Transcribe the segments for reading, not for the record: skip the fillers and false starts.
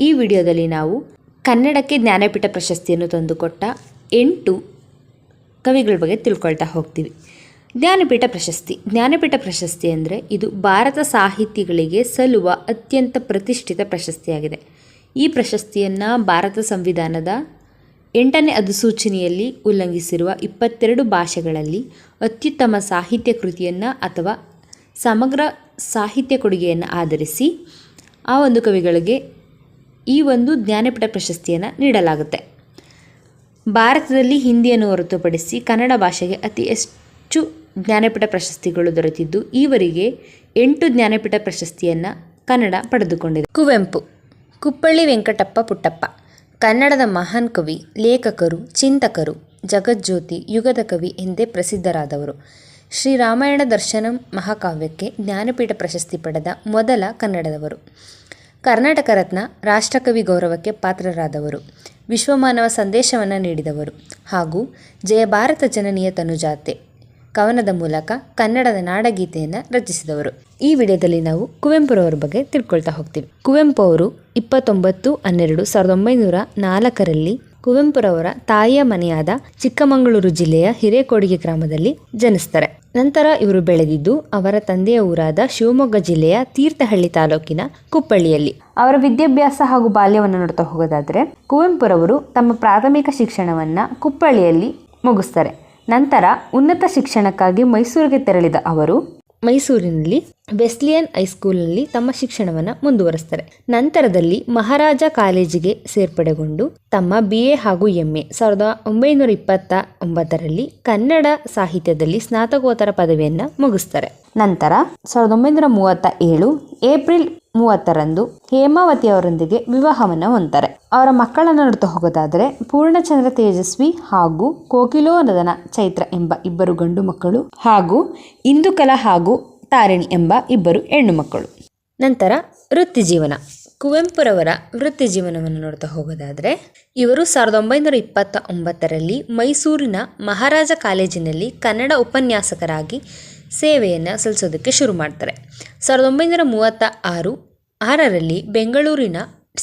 ಈ ವಿಡಿಯೋದಲ್ಲಿ ನಾವು ಕನ್ನಡಕ್ಕೆ ಜ್ಞಾನಪೀಠ ಪ್ರಶಸ್ತಿಯನ್ನು ತಂದುಕೊಟ್ಟ 8 ಕವಿಗಳ ಬಗ್ಗೆ ತಿಳ್ಕೊಳ್ತಾ ಹೋಗ್ತೀವಿ. ಜ್ಞಾನಪೀಠ ಪ್ರಶಸ್ತಿ ಅಂದರೆ ಇದು ಭಾರತ ಸಾಹಿತಿಗಳಿಗೆ ಸಲ್ಲುವ ಅತ್ಯಂತ ಪ್ರತಿಷ್ಠಿತ ಪ್ರಶಸ್ತಿಯಾಗಿದೆ. ಈ ಪ್ರಶಸ್ತಿಯನ್ನು ಭಾರತ ಸಂವಿಧಾನದ 8ನೇ ಅಧಿಸೂಚನೆಯಲ್ಲಿ ಉಲ್ಲಂಘಿಸಿರುವ 22 ಭಾಷೆಗಳಲ್ಲಿ ಅತ್ಯುತ್ತಮ ಸಾಹಿತ್ಯ ಕೃತಿಯನ್ನು ಅಥವಾ ಸಮಗ್ರ ಸಾಹಿತ್ಯ ಕೊಡುಗೆಯನ್ನು ಆಧರಿಸಿ ಆ ಒಂದು ಕವಿಗಳಿಗೆ ಈ ಒಂದು ಜ್ಞಾನಪೀಠ ಪ್ರಶಸ್ತಿಯನ್ನು ನೀಡಲಾಗುತ್ತೆ. ಭಾರತದಲ್ಲಿ ಹಿಂದಿಯನ್ನು ಹೊರತುಪಡಿಸಿ ಕನ್ನಡ ಭಾಷೆಗೆ ಅತಿ ಹೆಚ್ಚು ಜ್ಞಾನಪೀಠ ಪ್ರಶಸ್ತಿಗಳು ದೊರೆತಿದ್ದು, ಈವರೆಗೆ 8 ಜ್ಞಾನಪೀಠ ಪ್ರಶಸ್ತಿಯನ್ನು ಕನ್ನಡ ಪಡೆದುಕೊಂಡಿದೆ. ಕುವೆಂಪು, ಕುಪ್ಪಳ್ಳಿ ವೆಂಕಟಪ್ಪ ಪುಟ್ಟಪ್ಪ ಕನ್ನಡದ ಮಹಾನ್ ಕವಿ, ಲೇಖಕರು, ಚಿಂತಕರು, ಜಗಜ್ಯೋತಿ, ಯುಗದ ಕವಿ ಎಂದೇ ಪ್ರಸಿದ್ಧರಾದವರು. ಶ್ರೀರಾಮಾಯಣ ದರ್ಶನಂ ಮಹಾಕಾವ್ಯಕ್ಕೆ ಜ್ಞಾನಪೀಠ ಪ್ರಶಸ್ತಿ ಪಡೆದ ಮೊದಲ ಕನ್ನಡದವರು. ಕರ್ನಾಟಕ ರತ್ನ ರಾಷ್ಟ್ರಕವಿ ಗೌರವಕ್ಕೆ ಪಾತ್ರರಾದವರು. ವಿಶ್ವಮಾನವ ಸಂದೇಶವನ್ನು ನೀಡಿದವರು ಹಾಗೂ ಜಯ ಭಾರತ ಜನನಿಯ ತನುಜಾತೆ ಕವನದ ಮೂಲಕ ಕನ್ನಡದ ನಾಡಗೀತೆಯನ್ನು ರಚಿಸಿದವರು. ಈ ವಿಡಿಯೋದಲ್ಲಿ ನಾವು ಕುವೆಂಪುರವರ ಬಗ್ಗೆ ತಿಳ್ಕೊಳ್ತಾ ಹೋಗ್ತೀವಿ. ಕುವೆಂಪು ಅವರು 29/12/1904 ಕುವೆಂಪುರವರ ತಾಯಿಯ ಮನೆಯಾದ ಚಿಕ್ಕಮಗಳೂರು ಜಿಲ್ಲೆಯ ಹಿರೇಕೊಡಿಗೆ ಗ್ರಾಮದಲ್ಲಿ ಜನಿಸ್ತಾರೆ. ನಂತರ ಇವರು ಬೆಳೆದಿದ್ದು ಅವರ ತಂದೆಯ ಊರಾದ ಶಿವಮೊಗ್ಗ ಜಿಲ್ಲೆಯ ತೀರ್ಥಹಳ್ಳಿ ತಾಲೂಕಿನ ಕುಪ್ಪಳ್ಳಿಯಲ್ಲಿ. ಅವರ ವಿದ್ಯಾಭ್ಯಾಸ ಹಾಗೂ ಬಾಲ್ಯವನ್ನು ನೋಡ್ತಾ ಹೋಗೋದಾದ್ರೆ, ಕುವೆಂಪುರವರು ತಮ್ಮ ಪ್ರಾಥಮಿಕ ಶಿಕ್ಷಣವನ್ನ ಕುಪ್ಪಳ್ಳಿಯಲ್ಲಿ ಮುಗಿಸ್ತಾರೆ. ನಂತರ ಉನ್ನತ ಶಿಕ್ಷಣಕ್ಕಾಗಿ ಮೈಸೂರಿಗೆ ತೆರಳಿದ ಅವರು ಮೈಸೂರಿನಲ್ಲಿ ವೆಸ್ಲಿಯನ್ ಹೈಸ್ಕೂಲ್ನಲ್ಲಿ ತಮ್ಮ ಶಿಕ್ಷಣವನ್ನು ಮುಂದುವರಿಸ್ತಾರೆ. ನಂತರದಲ್ಲಿ ಮಹಾರಾಜ ಕಾಲೇಜಿಗೆ ಸೇರ್ಪಡೆಗೊಂಡು ತಮ್ಮ BA ಹಾಗೂ MA 1929 ಕನ್ನಡ ಸಾಹಿತ್ಯದಲ್ಲಿ ಸ್ನಾತಕೋತ್ತರ ಪದವಿಯನ್ನು ಮುಗಿಸ್ತಾರೆ. ನಂತರ 1937 ಏಪ್ರಿಲ್ 30 ಹೇಮಾವತಿ ಅವರೊಂದಿಗೆ ವಿವಾಹವನ್ನು ಹೊಂದ್ತಾರೆ. ಅವರ ಮಕ್ಕಳನ್ನು ನೋಡ್ತಾ ಹೋಗೋದಾದ್ರೆ, ಪೂರ್ಣಚಂದ್ರ ತೇಜಸ್ವಿ ಹಾಗೂ ಕೋಕಿಲೋನದನ ಚೈತ್ರ ಎಂಬ 2 ಗಂಡು ಮಕ್ಕಳು ಹಾಗೂ ಇಂದುಕಲಾ ಹಾಗೂ ತಾರಿಣಿ ಎಂಬ 2 ಹೆಣ್ಣು ಮಕ್ಕಳು. ನಂತರ ವೃತ್ತಿಜೀವನ. ಕುವೆಂಪುರವರ ವೃತ್ತಿಜೀವನವನ್ನು ನೋಡ್ತಾ ಹೋಗೋದಾದರೆ, ಇವರು 1929 ಮೈಸೂರಿನ ಮಹಾರಾಜ ಕಾಲೇಜಿನಲ್ಲಿ ಕನ್ನಡ ಉಪನ್ಯಾಸಕರಾಗಿ ಸೇವೆಯನ್ನು ಸಲ್ಲಿಸೋದಕ್ಕೆ ಶುರು ಮಾಡ್ತಾರೆ. 1936 ಬೆಂಗಳೂರಿನ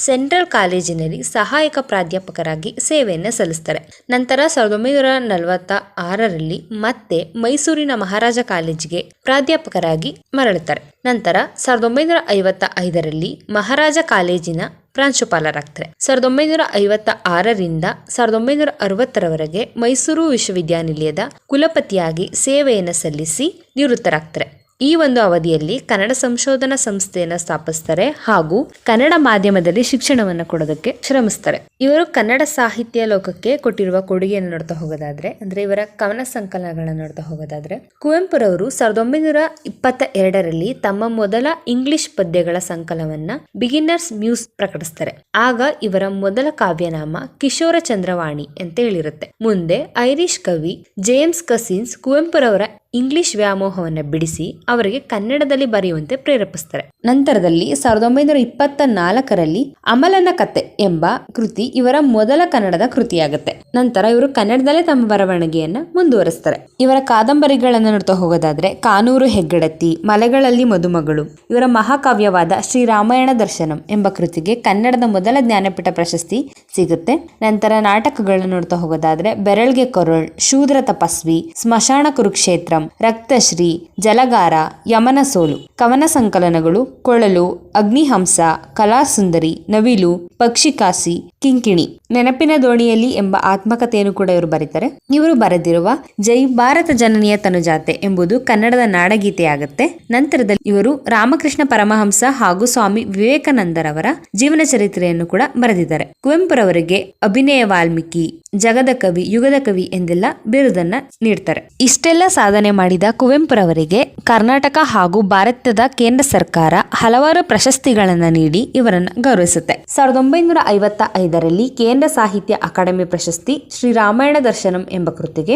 ಸೆಂಟ್ರಲ್ ಕಾಲೇಜಿನಲ್ಲಿ ಸಹಾಯಕ ಪ್ರಾಧ್ಯಾಪಕರಾಗಿ ಸೇವೆಯನ್ನು ಸಲ್ಲಿಸ್ತಾರೆ. ನಂತರ 1946 ಮತ್ತೆ ಮೈಸೂರಿನ ಮಹಾರಾಜ ಕಾಲೇಜಿಗೆ ಪ್ರಾಧ್ಯಾಪಕರಾಗಿ ಮರಳುತ್ತಾರೆ. ನಂತರ 1955 ಮಹಾರಾಜ ಕಾಲೇಜಿನ ಪ್ರಾಂಶುಪಾಲರಾಗ್ತಾರೆ. 1956 1960 ಮೈಸೂರು ವಿಶ್ವವಿದ್ಯಾನಿಲಯದ ಕುಲಪತಿಯಾಗಿ ಸೇವೆಯನ್ನು ಸಲ್ಲಿಸಿ ನಿವೃತ್ತರಾಗ್ತಾರೆ. ಈ ಒಂದು ಅವಧಿಯಲ್ಲಿ ಕನ್ನಡ ಸಂಶೋಧನಾ ಸಂಸ್ಥೆಯನ್ನು ಸ್ಥಾಪಿಸ್ತಾರೆ ಹಾಗೂ ಕನ್ನಡ ಮಾಧ್ಯಮದಲ್ಲಿ ಶಿಕ್ಷಣವನ್ನು ಕೊಡೋದಕ್ಕೆ ಶ್ರಮಿಸ್ತಾರೆ. ಇವರು ಕನ್ನಡ ಸಾಹಿತ್ಯ ಲೋಕಕ್ಕೆ ಕೊಟ್ಟಿರುವ ಕೊಡುಗೆಯನ್ನು ನೋಡ್ತಾ ಹೋಗೋದಾದ್ರೆ, ಅಂದ್ರೆ ಇವರ ಕವನ ಸಂಕಲನಗಳನ್ನು ನೋಡ್ತಾ ಹೋಗೋದಾದ್ರೆ, ಕುವೆಂಪುರವರು 1922 ತಮ್ಮ ಮೊದಲ ಇಂಗ್ಲಿಷ್ ಪದ್ಯಗಳ ಸಂಕಲನವನ್ನ ಬಿಗಿನರ್ಸ್ ಮ್ಯೂಸ್ ಪ್ರಕಟಿಸ್ತಾರೆ. ಆಗ ಇವರ ಮೊದಲ ಕಾವ್ಯನಾಮ ಕಿಶೋರ ಚಂದ್ರವಾಣಿ ಅಂತ ಹೇಳಿರುತ್ತೆ. ಮುಂದೆ ಐರಿಷ್ ಕವಿ ಜೇಮ್ಸ್ ಕಸಿನ್ಸ್ ಕುವೆಂಪುರವರ ಇಂಗ್ಲಿಷ್ ವ್ಯಾಮೋಹವನ್ನು ಬಿಡಿಸಿ ಅವರಿಗೆ ಕನ್ನಡದಲ್ಲಿ ಬರೆಯುವಂತೆ ಪ್ರೇರೇಪಿಸ್ತಾರೆ. ನಂತರದಲ್ಲಿ 1924 ಅಮಲನ ಕತೆ ಎಂಬ ಕೃತಿ ಇವರ ಮೊದಲ ಕನ್ನಡದ ಕೃತಿಯಾಗುತ್ತೆ. ನಂತರ ಇವರು ಕನ್ನಡದಲ್ಲೇ ತಮ್ಮ ಬರವಣಿಗೆಯನ್ನ ಮುಂದುವರಿಸ್ತಾರೆ. ಇವರ ಕಾದಂಬರಿಗಳನ್ನು ನೋಡ್ತಾ ಹೋಗೋದಾದ್ರೆ, ಕಾನೂರು ಹೆಗ್ಗಡತಿ, ಮಲೆಗಳಲ್ಲಿ ಮದುಮಗಳು ಇವರ ಮಹಾಕಾವ್ಯವಾದ ಶ್ರೀರಾಮಾಯಣ ದರ್ಶನಂ ಎಂಬ ಕೃತಿಗೆ ಕನ್ನಡದ ಮೊದಲ ಜ್ಞಾನಪೀಠ ಪ್ರಶಸ್ತಿ ಸಿಗುತ್ತೆ. ನಂತರ ನಾಟಕಗಳನ್ನ ನೋಡ್ತಾ ಹೋಗೋದಾದ್ರೆ, ಬೆರಳ್ಗೆ ಕೊರಳ್, ಶೂದ್ರ ತಪಸ್ವಿ, ಸ್ಮಶಾನ ಕುರುಕ್ಷೇತ್ರ, ರಕ್ತಶ್ರೀ, ಜಲಗಾರ, ಯಮನ ಸೋಲು, ಕವನ ಸಂಕಲನಗಳು ಕೊಳಲು, ಅಗ್ನಿಹಂಸ, ಕಲಾಸುಂದರಿ, ನವಿಲು, ಪಕ್ಷಿಕಾಸಿ, ಕಿಂಕಿಣಿ, ನೆನಪಿನ ದೋಣಿಯಲ್ಲಿ ಎಂಬ ಆತ್ಮಕಥೆಯನ್ನು ಕೂಡ ಇವರು ಬರೀತಾರೆ. ಇವರು ಬರೆದಿರುವ ಜೈ ಭಾರತ ಜನನಿಯ ತನುಜಾತೆ ಎಂಬುದು ಕನ್ನಡದ ನಾಡಗೀತೆಯಾಗುತ್ತೆ. ನಂತರದಲ್ಲಿ ಇವರು ರಾಮಕೃಷ್ಣ ಪರಮಹಂಸ ಹಾಗೂ ಸ್ವಾಮಿ ವಿವೇಕಾನಂದರವರ ಜೀವನ ಚರಿತ್ರೆಯನ್ನು ಕೂಡ ಬರೆದಿದ್ದಾರೆ. ಕುವೆಂಪುರವರಿಗೆ ಅಭಿನಯ ವಾಲ್ಮೀಕಿ, ಜಗದ ಕವಿ, ಯುಗದ ಕವಿ ಎಂದೆಲ್ಲ ಬಿರುದನ್ನ ನೀಡ್ತಾರೆ. ಇಷ್ಟೆಲ್ಲ ಸಾಧನೆ ಮಾಡಿದ ಕುವೆಂಪುರವರಿಗೆ ಕರ್ನಾಟಕ ಹಾಗೂ ಭಾರತದ ಕೇಂದ್ರ ಸರ್ಕಾರ ಹಲವಾರು ಪ್ರಶಸ್ತಿಗಳನ್ನು ನೀಡಿ ಇವರನ್ನು ಗೌರವಿಸುತ್ತೆ. 1955 ಕೇಂದ್ರ ಸಾಹಿತ್ಯ ಅಕಾಡೆಮಿ ಪ್ರಶಸ್ತಿ ಶ್ರೀರಾಮಾಯಣ ದರ್ಶನಂ ಎಂಬ ಕೃತಿಗೆ,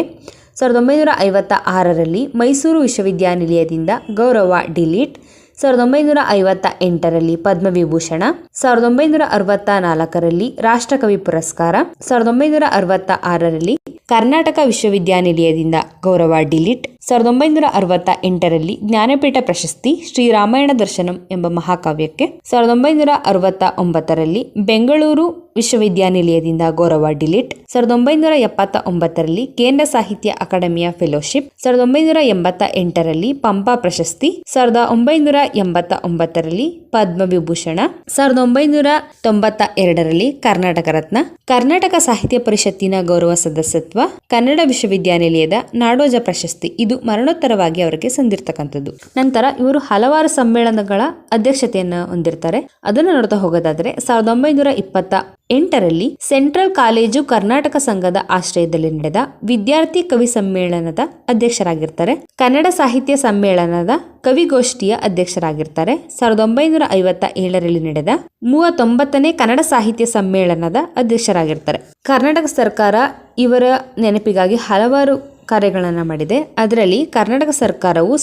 1956 ಮೈಸೂರು ವಿಶ್ವವಿದ್ಯಾನಿಲಯದಿಂದ ಗೌರವ ಡಿಲೀಟ್, 1958 ಪದ್ಮವಿಭೂಷಣ, 1964 ರಾಷ್ಟ್ರಕವಿ ಪುರಸ್ಕಾರ, 1966 ಕರ್ನಾಟಕ ವಿಶ್ವವಿದ್ಯಾನಿಲಯದಿಂದ ಗೌರವ ಡಿಲಿಟ್. 1968ರಲ್ಲಿ ಜ್ಞಾನಪೀಠ ಪ್ರಶಸ್ತಿ ಶ್ರೀರಾಮಾಯಣ ದರ್ಶನಂ ಎಂಬ ಮಹಾಕಾವ್ಯಕ್ಕೆ. 1969ರಲ್ಲಿ ಬೆಂಗಳೂರು ವಿಶ್ವವಿದ್ಯಾನಿಲಯದಿಂದ ಗೌರವ ಡಿಲಿಟ್. 1979ರಲ್ಲಿ ಕೇಂದ್ರ ಸಾಹಿತ್ಯ ಅಕಾಡೆಮಿಯ ಫೆಲೋಶಿಪ್. 1988ರಲ್ಲಿ ಪಂಪ ಪ್ರಶಸ್ತಿ. 1989ರಲ್ಲಿ ಪದ್ಮವಿಭೂಷಣ. 1992ರಲ್ಲಿ ಕರ್ನಾಟಕ ರತ್ನ. ಕರ್ನಾಟಕ ಸಾಹಿತ್ಯ ಪರಿಷತ್ತಿನ ಗೌರವ ಸದಸ್ಯತ್ವ. ಕನ್ನಡ ವಿಶ್ವವಿದ್ಯಾನಿಲಯದ ನಾಡೋಜ ಪ್ರಶಸ್ತಿ. ಇದು ಮರಣೋತ್ತರವಾಗಿ ಅವರಿಗೆ ಸಂದಿರ್ತಕ್ಕಂಥದ್ದು. ನಂತರ ಇವರು ಹಲವಾರು ಸಮ್ಮೇಳನಗಳ ಅಧ್ಯಕ್ಷತೆಯನ್ನು ಹೊಂದಿರ್ತಾರೆ. ಅದನ್ನು ನೋಡ್ತಾ ಹೋಗೋದಾದ್ರೆ 1928ರಲ್ಲಿ ಸೆಂಟ್ರಲ್ ಕಾಲೇಜು ಕರ್ನಾಟಕ ಸಂಘದ ಆಶ್ರಯದಲ್ಲಿ ನಡೆದ ವಿದ್ಯಾರ್ಥಿ ಕವಿ ಸಮ್ಮೇಳನದ ಅಧ್ಯಕ್ಷರಾಗಿರ್ತಾರೆ. ಕನ್ನಡ ಸಾಹಿತ್ಯ ಸಮ್ಮೇಳನದ ಕವಿಗೋಷ್ಠಿಯ ಅಧ್ಯಕ್ಷರಾಗಿರ್ತಾರೆ. 1957ರಲ್ಲಿ ನಡೆದ 39ನೇ ಕನ್ನಡ ಸಾಹಿತ್ಯ ಸಮ್ಮೇಳನದ ಅಧ್ಯಕ್ಷರಾಗಿರ್ತಾರೆ. ಕರ್ನಾಟಕ ಸರ್ಕಾರ ಇವರ ನೆನಪಿಗಾಗಿ ಹಲವಾರು ಕಾರ್ಯಗಳನ್ನು ಮಾಡಿದೆ. ಅದರಲ್ಲಿ ಕರ್ನಾಟಕ ಸರ್ಕಾರವು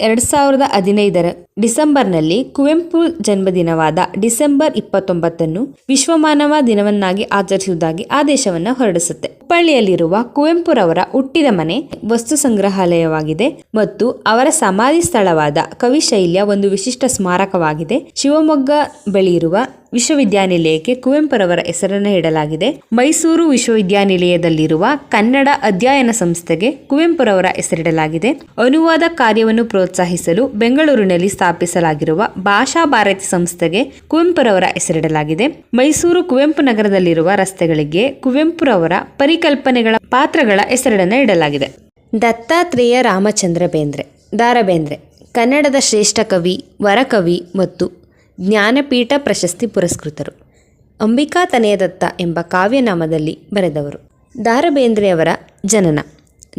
2015ರ ಡಿಸೆಂಬರ್ನಲ್ಲಿ ಕುವೆಂಪು ಜನ್ಮದಿನವಾದ ಡಿಸೆಂಬರ್ 29ನ್ನು ವಿಶ್ವಮಾನವ ದಿನವನ್ನಾಗಿ ಆಚರಿಸುವುದಾಗಿ ಆದೇಶವನ್ನು ಹೊರಡಿಸುತ್ತೆ. ಹುಬ್ಬಳ್ಳಿಯಲ್ಲಿರುವ ಕುವೆಂಪುರವರ ಹುಟ್ಟಿದ ಮನೆ ವಸ್ತು ಸಂಗ್ರಹಾಲಯವಾಗಿದೆ ಮತ್ತು ಅವರ ಸಮಾಧಿ ಸ್ಥಳವಾದ ಕವಿಶೈಲ್ಯ ಒಂದು ವಿಶಿಷ್ಟ ಸ್ಮಾರಕವಾಗಿದೆ. ಶಿವಮೊಗ್ಗ ಬಳಿ ಇರುವ ವಿಶ್ವವಿದ್ಯಾನಿಲಯಕ್ಕೆ ಕುವೆಂಪುರವರ ಹೆಸರನ್ನು ಇಡಲಾಗಿದೆ. ಮೈಸೂರು ವಿಶ್ವವಿದ್ಯಾನಿಲಯದಲ್ಲಿರುವ ಕನ್ನಡ ಅಧ್ಯಯನ ಸಂಸ್ಥೆಗೆ ಕುವೆಂಪುರವರ ಹೆಸರಿಡಲಾಗಿದೆ. ಅನುವಾದ ಕಾರ್ಯವನ್ನು ಪ್ರೋತ್ಸಾಹಿಸಲು ಬೆಂಗಳೂರಿನಲ್ಲಿ ಸ್ಥಾಪಿಸಲಾಗಿರುವ ಭಾಷಾ ಭಾರತಿ ಸಂಸ್ಥೆಗೆ ಕುವೆಂಪುರವರ ಹೆಸರಿಡಲಾಗಿದೆ. ಮೈಸೂರು ಕುವೆಂಪು ನಗರದಲ್ಲಿರುವ ರಸ್ತೆಗಳಿಗೆ ಕುವೆಂಪುರವರ ಪರಿಕಲ್ಪನೆಗಳ ಪಾತ್ರಗಳ ಹೆಸರನ್ನು ಇಡಲಾಗಿದೆ. ದತ್ತಾತ್ರೇಯ ರಾಮಚಂದ್ರ ಬೇಂದ್ರೆ. ದ.ರಾ. ಬೇಂದ್ರೆ ಕನ್ನಡದ ಶ್ರೇಷ್ಠ ಕವಿ, ವರಕವಿ ಮತ್ತು ಜ್ಞಾನಪೀಠ ಪ್ರಶಸ್ತಿ ಪುರಸ್ಕೃತರು. ಅಂಬಿಕಾ ತನಯದತ್ತ ಎಂಬ ಕಾವ್ಯನಾಮದಲ್ಲಿ ಬರೆದವರು. ದ.ರಾ. ಬೇಂದ್ರೆಯವರ ಜನನ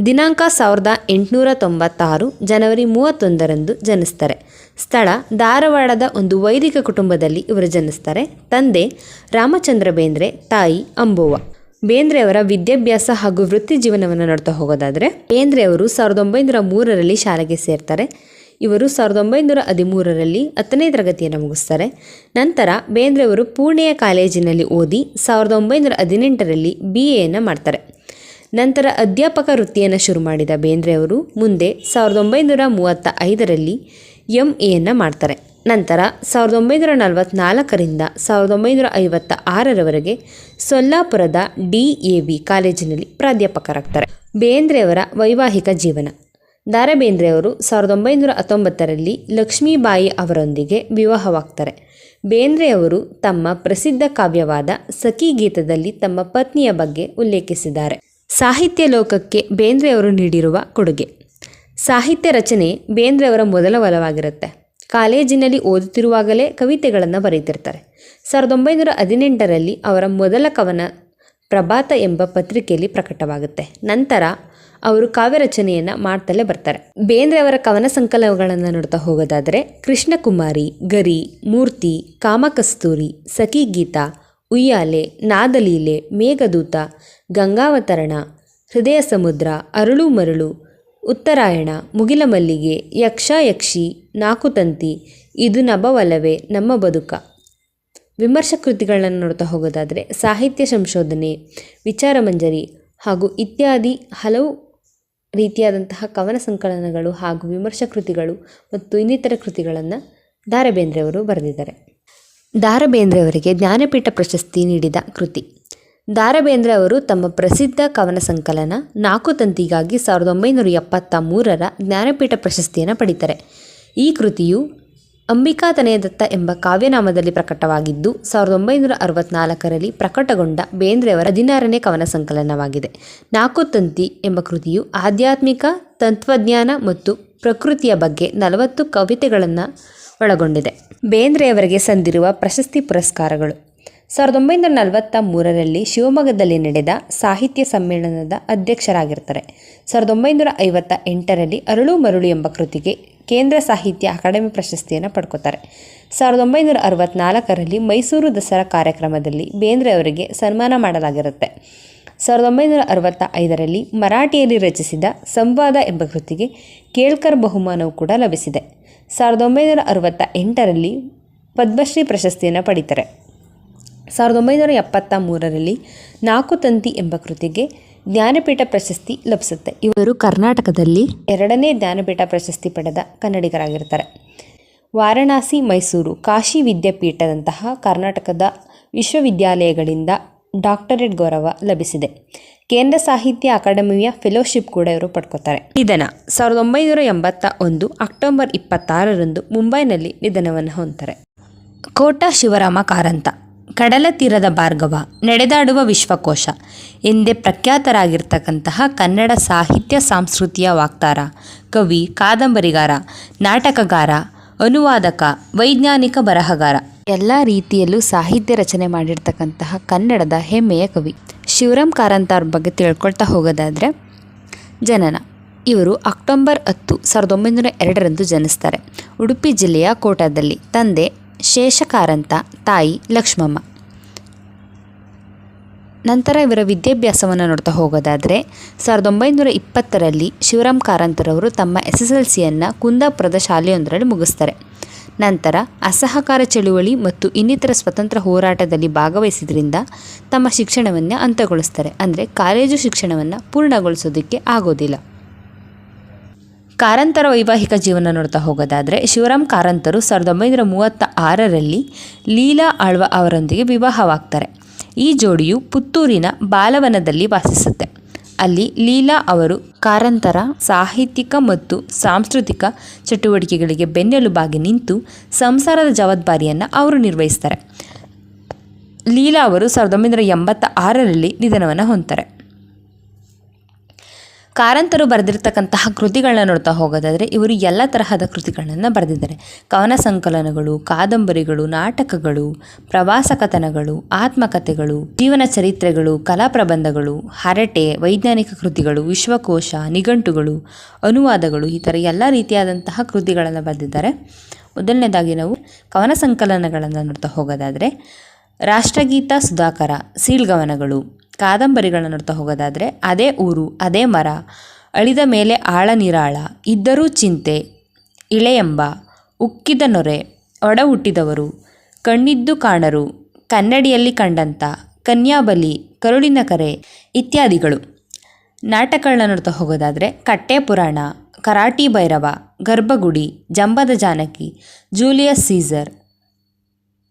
ದಿನಾಂಕ 1896 ಜನವರಿ 31ರಂದು ಜನಿಸ್ತಾರೆ. ಸ್ಥಳ ಧಾರವಾಡದ ಒಂದು ವೈದಿಕ ಕುಟುಂಬದಲ್ಲಿ ಇವರು ಜನಿಸ್ತಾರೆ. ತಂದೆ ರಾಮಚಂದ್ರ ಬೇಂದ್ರೆ, ತಾಯಿ ಅಂಬವ್ವ. ಬೇಂದ್ರೆಯವರ ವಿದ್ಯಾಭ್ಯಾಸ ಹಾಗೂ ವೃತ್ತಿ ಜೀವನವನ್ನು ನೋಡ್ತಾ ಹೋಗೋದಾದರೆ ಬೇಂದ್ರೆಯವರು 1903ರಲ್ಲಿ ಶಾಲೆಗೆ ಸೇರ್ತಾರೆ. ಇವರು 1913ರಲ್ಲಿ 10ನೇ ತರಗತಿಯನ್ನು ಮುಗಿಸ್ತಾರೆ. ನಂತರ ಬೇಂದ್ರೆಯವರು ಪುಣೆಯ ಕಾಲೇಜಿನಲ್ಲಿ ಓದಿ 1918ರಲ್ಲಿ BA ಮಾಡ್ತಾರೆ. ನಂತರ ಅಧ್ಯಾಪಕ ವೃತ್ತಿಯನ್ನು ಶುರು ಮಾಡಿದ ಬೇಂದ್ರೆಯವರು ಮುಂದೆ 1935ರಲ್ಲಿ MA ಮಾಡ್ತಾರೆ. ನಂತರ 1944ರಿಂದ 1956ರವರೆಗೆ ಸೊಲ್ಲಾಪುರದ DAV ಕಾಲೇಜಿನಲ್ಲಿ ಪ್ರಾಧ್ಯಾಪಕರಾಗ್ತಾರೆ. ಬೇಂದ್ರೆಯವರ ವೈವಾಹಿಕ ಜೀವನ. ದ.ರಾ. ಬೇಂದ್ರೆಯವರು 1919ರಲ್ಲಿ ಲಕ್ಷ್ಮೀಬಾಯಿ ಅವರೊಂದಿಗೆ ವಿವಾಹವಾಗ್ತಾರೆ. ಬೇಂದ್ರೆಯವರು ತಮ್ಮ ಪ್ರಸಿದ್ಧ ಕಾವ್ಯವಾದ ಸಖಿ ಗೀತದಲ್ಲಿ ತಮ್ಮ ಪತ್ನಿಯ ಬಗ್ಗೆ ಉಲ್ಲೇಖಿಸಿದ್ದಾರೆ. ಸಾಹಿತ್ಯ ಲೋಕಕ್ಕೆ ಬೇಂದ್ರೆಯವರು ನೀಡಿರುವ ಕೊಡುಗೆ. ಸಾಹಿತ್ಯ ರಚನೆ ಬೇಂದ್ರೆಯವರ ಮೊದಲ ಒಲವಾಗಿರುತ್ತೆ. ಕಾಲೇಜಿನಲ್ಲಿ ಓದುತ್ತಿರುವಾಗಲೇ ಕವಿತೆಗಳನ್ನು ಬರೀತಿರ್ತಾರೆ. 1918ರಲ್ಲಿ ಅವರ ಮೊದಲ ಕವನ ಪ್ರಭಾತ ಎಂಬ ಪತ್ರಿಕೆಯಲ್ಲಿ ಪ್ರಕಟವಾಗುತ್ತೆ. ನಂತರ ಅವರು ಕಾವ್ಯ ರಚನೆಯನ್ನು ಮಾಡ್ತಲೇ ಬರ್ತಾರೆ. ಬೇಂದ್ರೆಯವರ ಕವನ ಸಂಕಲನಗಳನ್ನು ನೋಡ್ತಾ ಹೋಗೋದಾದರೆ ಕೃಷ್ಣಕುಮಾರಿ, ಗರಿ, ಮೂರ್ತಿ, ಕಾಮಕಸ್ತೂರಿ, ಸಖಿ ಗೀತ, ಉಯ್ಯಾಲೆ, ನಾದಲೀಲೆ, ಮೇಘದೂತ, ಗಂಗಾವತರಣ, ಹೃದಯ ಸಮುದ್ರ, ಅರಳು ಮರಳು, ಉತ್ತರಾಯಣ, ಮುಗಿಲ ಮಲ್ಲಿಗೆ, ಯಕ್ಷ ಯಕ್ಷಿ, ನಾಕುತಂತಿ, ಇದು ನಭವಲ್ಲವೇ ನಮ್ಮ ಬದುಕ. ವಿಮರ್ಶ ಕೃತಿಗಳನ್ನು ನೋಡ್ತಾ ಹೋಗೋದಾದರೆ ಸಾಹಿತ್ಯ ಸಂಶೋಧನೆ, ವಿಚಾರ ಮಂಜರಿ ಹಾಗೂ ಇತ್ಯಾದಿ ಹಲವು ರೀತಿಯಾದಂತಹ ಕವನ ಸಂಕಲನಗಳು ಹಾಗೂ ವಿಮರ್ಶಾ ಕೃತಿಗಳು ಮತ್ತು ಇನ್ನಿತರ ಕೃತಿಗಳನ್ನು ದ.ರಾ. ಬೇಂದ್ರೆಯವರು ಬರೆದಿದ್ದಾರೆ. ದ.ರಾ. ಬೇಂದ್ರೆಯವರಿಗೆ ಜ್ಞಾನಪೀಠ ಪ್ರಶಸ್ತಿ ನೀಡಿದ ಕೃತಿ. ದ.ರಾ. ಬೇಂದ್ರೆ ಅವರು ತಮ್ಮ ಪ್ರಸಿದ್ಧ ಕವನ ಸಂಕಲನ ನಾಕುತಂತಿಗಾಗಿ 1973ರ ಜ್ಞಾನಪೀಠ ಪ್ರಶಸ್ತಿಯನ್ನು ಪಡೀತಾರೆ. ಈ ಕೃತಿಯು ಅಂಬಿಕಾ ತನಯದತ್ತ ಎಂಬ ಕಾವ್ಯನಾಮದಲ್ಲಿ ಪ್ರಕಟವಾಗಿದ್ದು 1964ರಲ್ಲಿ ಪ್ರಕಟಗೊಂಡ ಬೇಂದ್ರೆಯವರ 16ನೇ ಕವನ ಸಂಕಲನವಾಗಿದೆ. ನಾಕುತಂತಿ ಎಂಬ ಕೃತಿಯು ಆಧ್ಯಾತ್ಮಿಕ, ತತ್ವಜ್ಞಾನ ಮತ್ತು ಪ್ರಕೃತಿಯ ಬಗ್ಗೆ 40 ಕವಿತೆಗಳನ್ನು ಒಳಗೊಂಡಿದೆ. ಬೇಂದ್ರೆಯವರಿಗೆ ಸಂದಿರುವ ಪ್ರಶಸ್ತಿ ಪುರಸ್ಕಾರಗಳು. 1943ರಲ್ಲಿ ಶಿವಮೊಗ್ಗದಲ್ಲಿ ನಡೆದ ಸಾಹಿತ್ಯ ಸಮ್ಮೇಳನದ ಅಧ್ಯಕ್ಷರಾಗಿರ್ತಾರೆ. 1958ರಲ್ಲಿ ಅರಳು ಮರಳು ಎಂಬ ಕೃತಿಗೆ ಕೇಂದ್ರ ಸಾಹಿತ್ಯ ಅಕಾಡೆಮಿ ಪ್ರಶಸ್ತಿಯನ್ನು ಪಡ್ಕೋತಾರೆ. 1964ರಲ್ಲಿ ಮೈಸೂರು ದಸರಾ ಕಾರ್ಯಕ್ರಮದಲ್ಲಿ ಬೇಂದ್ರೆಯವರಿಗೆ ಸನ್ಮಾನ ಮಾಡಲಾಗಿರುತ್ತೆ. 1965ರಲ್ಲಿ ಮರಾಠಿಯಲ್ಲಿ ರಚಿಸಿದ ಸಂವಾದ ಎಂಬ ಕೃತಿಗೆ ಕೇಳ್ಕರ್ ಬಹುಮಾನವು ಕೂಡ ಲಭಿಸಿದೆ. 1968ರಲ್ಲಿ ಪದ್ಮಶ್ರೀ ಪ್ರಶಸ್ತಿಯನ್ನು ಪಡೀತಾರೆ. 1973ರಲ್ಲಿ ನಾಲ್ಕು ತಂತಿ ಎಂಬ ಕೃತಿಗೆ ಜ್ಞಾನಪೀಠ ಪ್ರಶಸ್ತಿ ಲಭಿಸುತ್ತೆ. ಇವರು ಕರ್ನಾಟಕದಲ್ಲಿ 2ನೇ ಜ್ಞಾನಪೀಠ ಪ್ರಶಸ್ತಿ ಪಡೆದ ಕನ್ನಡಿಗರಾಗಿರ್ತಾರೆ. ವಾರಣಾಸಿ, ಮೈಸೂರು, ಕಾಶಿ ವಿದ್ಯಾಪೀಠದಂತಹ ಕರ್ನಾಟಕದ ವಿಶ್ವವಿದ್ಯಾಲಯಗಳಿಂದ ಡಾಕ್ಟರೇಟ್ ಗೌರವ ಲಭಿಸಿದೆ. ಕೇಂದ್ರ ಸಾಹಿತ್ಯ ಅಕಾಡೆಮಿಯ ಫೆಲೋಶಿಪ್ ಕೂಡ ಇವರು ಪಡ್ಕೋತಾರೆ. ನಿಧನ 1981 ಅಕ್ಟೋಬರ್ 26ರಂದು ಮುಂಬೈನಲ್ಲಿ ನಿಧನವನ್ನು ಹೊಂದ್ತಾರೆ. ಕೋಟ ಶಿವರಾಮ ಕಾರಂತ ಕಡಲ ತೀರದ ಭಾರ್ಗವ, ನಡೆದಾಡುವ ವಿಶ್ವಕೋಶ ಎಂದೇ ಪ್ರಖ್ಯಾತರಾಗಿರ್ತಕ್ಕಂತಹ ಕನ್ನಡ ಸಾಹಿತ್ಯ ಸಂಸ್ಕೃತಿಯ ವಾಕ್ತಾರ, ಕವಿ, ಕಾದಂಬರಿಗಾರ, ನಾಟಕಗಾರ, ಅನುವಾದಕ, ವೈಜ್ಞಾನಿಕ ಬರಹಗಾರ, ಎಲ್ಲ ರೀತಿಯಲ್ಲೂ ಸಾಹಿತ್ಯ ರಚನೆ ಮಾಡಿರ್ತಕ್ಕಂತಹ ಕನ್ನಡದ ಹೆಮ್ಮೆಯ ಕವಿ. ಶಿವರಾಮ್ ಕಾರಂತ ಅವ್ರ ಬಗ್ಗೆ ತಿಳ್ಕೊಳ್ತಾ ಹೋಗೋದಾದರೆ, ಜನನ ಇವರು ಅಕ್ಟೋಬರ್ 10, 1902ರಂದು ಜನಿಸ್ತಾರೆ. ಉಡುಪಿ ಜಿಲ್ಲೆಯ ಕೋಟದಲ್ಲಿ. ತಂದೆ ಶೇಷ ಕಾರಂತ, ತಾಯಿ ಲಕ್ಷ್ಮಮ್ಮ. ನಂತರ ಇವರ ವಿದ್ಯಾಭ್ಯಾಸವನ್ನು ನೋಡ್ತಾ ಹೋಗೋದಾದರೆ 1920ರಲ್ಲಿ ಶಿವರಾಮ್ ಕಾರಂತರವರು ತಮ್ಮ SSLCಯನ್ನು ಕುಂದಾಪುರದ ಶಾಲೆಯೊಂದರಲ್ಲಿ ಮುಗಿಸ್ತಾರೆ. ನಂತರ ಅಸಹಕಾರ ಚಳುವಳಿ ಮತ್ತು ಇನ್ನಿತರ ಸ್ವತಂತ್ರ ಹೋರಾಟದಲ್ಲಿ ಭಾಗವಹಿಸಿದ್ರಿಂದ ತಮ್ಮ ಶಿಕ್ಷಣವನ್ನು ಅಂತ್ಯಗೊಳಿಸ್ತಾರೆ. ಅಂದರೆ ಕಾಲೇಜು ಶಿಕ್ಷಣವನ್ನು ಪೂರ್ಣಗೊಳಿಸೋದಕ್ಕೆ ಆಗೋದಿಲ್ಲ. ಕಾರಂತರ ವೈವಾಹಿಕ ಜೀವನ ನೋಡ್ತಾ ಹೋಗೋದಾದರೆ, ಶಿವರಾಮ್ ಕಾರಂತರು 1936ರಲ್ಲಿ ಲೀಲಾ ಆಳ್ವ ಅವರೊಂದಿಗೆ ವಿವಾಹವಾಗ್ತಾರೆ. ಈ ಜೋಡಿಯು ಪುತ್ತೂರಿನ ಬಾಲವನದಲ್ಲಿ ವಾಸಿಸುತ್ತೆ. ಅಲ್ಲಿ ಲೀಲಾ ಅವರು ಕಾರಂತರ ಸಾಹಿತ್ಯಿಕ ಮತ್ತು ಸಾಂಸ್ಕೃತಿಕ ಚಟುವಟಿಕೆಗಳಿಗೆ ಬೆನ್ನೆಲುಬಾಗಿ ನಿಂತು ಸಂಸಾರದ ಜವಾಬ್ದಾರಿಯನ್ನು ಅವರು ನಿರ್ವಹಿಸ್ತಾರೆ. ಲೀಲಾ ಅವರು 1986ರಲ್ಲಿ ನಿಧನವನ್ನು ಹೊಂದ್ತಾರೆ. ಕಾರಂತರು ಬರೆದಿರ್ತಕ್ಕಂತಹ ಕೃತಿಗಳನ್ನ ನೋಡ್ತಾ ಹೋಗೋದಾದರೆ, ಇವರು ಎಲ್ಲ ತರಹದ ಕೃತಿಗಳನ್ನು ಬರೆದಿದ್ದಾರೆ. ಕವನ ಸಂಕಲನಗಳು, ಕಾದಂಬರಿಗಳು, ನಾಟಕಗಳು, ಪ್ರವಾಸ ಕಥನಗಳು, ಆತ್ಮಕಥೆಗಳು, ಜೀವನ ಚರಿತ್ರೆಗಳು, ಕಲಾ ಪ್ರಬಂಧಗಳು, ಹರಟೆ, ವೈಜ್ಞಾನಿಕ ಕೃತಿಗಳು, ವಿಶ್ವಕೋಶ, ನಿಘಂಟುಗಳು, ಅನುವಾದಗಳು, ಈ ಥರ ಎಲ್ಲ ರೀತಿಯಾದಂತಹ ಕೃತಿಗಳನ್ನು ಬರೆದಿದ್ದಾರೆ. ಮೊದಲನೇದಾಗಿ ನಾವು ಕವನ ಸಂಕಲನಗಳನ್ನು ನೋಡ್ತಾ ಹೋಗೋದಾದರೆ, ರಾಷ್ಟ್ರಗೀತ ಸುಧಾಕರ, ಸೀಳ್ಗವನಗಳು. ಕಾದಂಬರಿಗಳನ್ನ ನೋಡ್ತಾ ಹೋಗೋದಾದರೆ, ಅದೇ ಊರು ಅದೇ ಮರ, ಅಳಿದ ಮೇಲೆ ಆಳ ನಿರಾಳ, ಇದ್ದರೂ ಚಿಂತೆ, ಇಳೆಯೆಂಬ, ಉಕ್ಕಿದ ನೊರೆ, ಒಡ ಹುಟ್ಟಿದವರು, ಕಣ್ಣಿದ್ದು ಕಾಣರು, ಕನ್ನಡಿಯಲ್ಲಿ ಕಂಡಂತ, ಕನ್ಯಾಬಲಿ, ಕರುಳಿನ ಕರೆ ಇತ್ಯಾದಿಗಳು. ನಾಟಕಗಳನ್ನ ನೋಡ್ತಾ ಹೋಗೋದಾದರೆ, ಕಟ್ಟೆ ಪುರಾಣ, ಕರಾಟಿ ಭೈರವ, ಗರ್ಭಗುಡಿ, ಜಂಬದ ಜಾನಕಿ, ಜೂಲಿಯಸ್ ಸೀಸರ್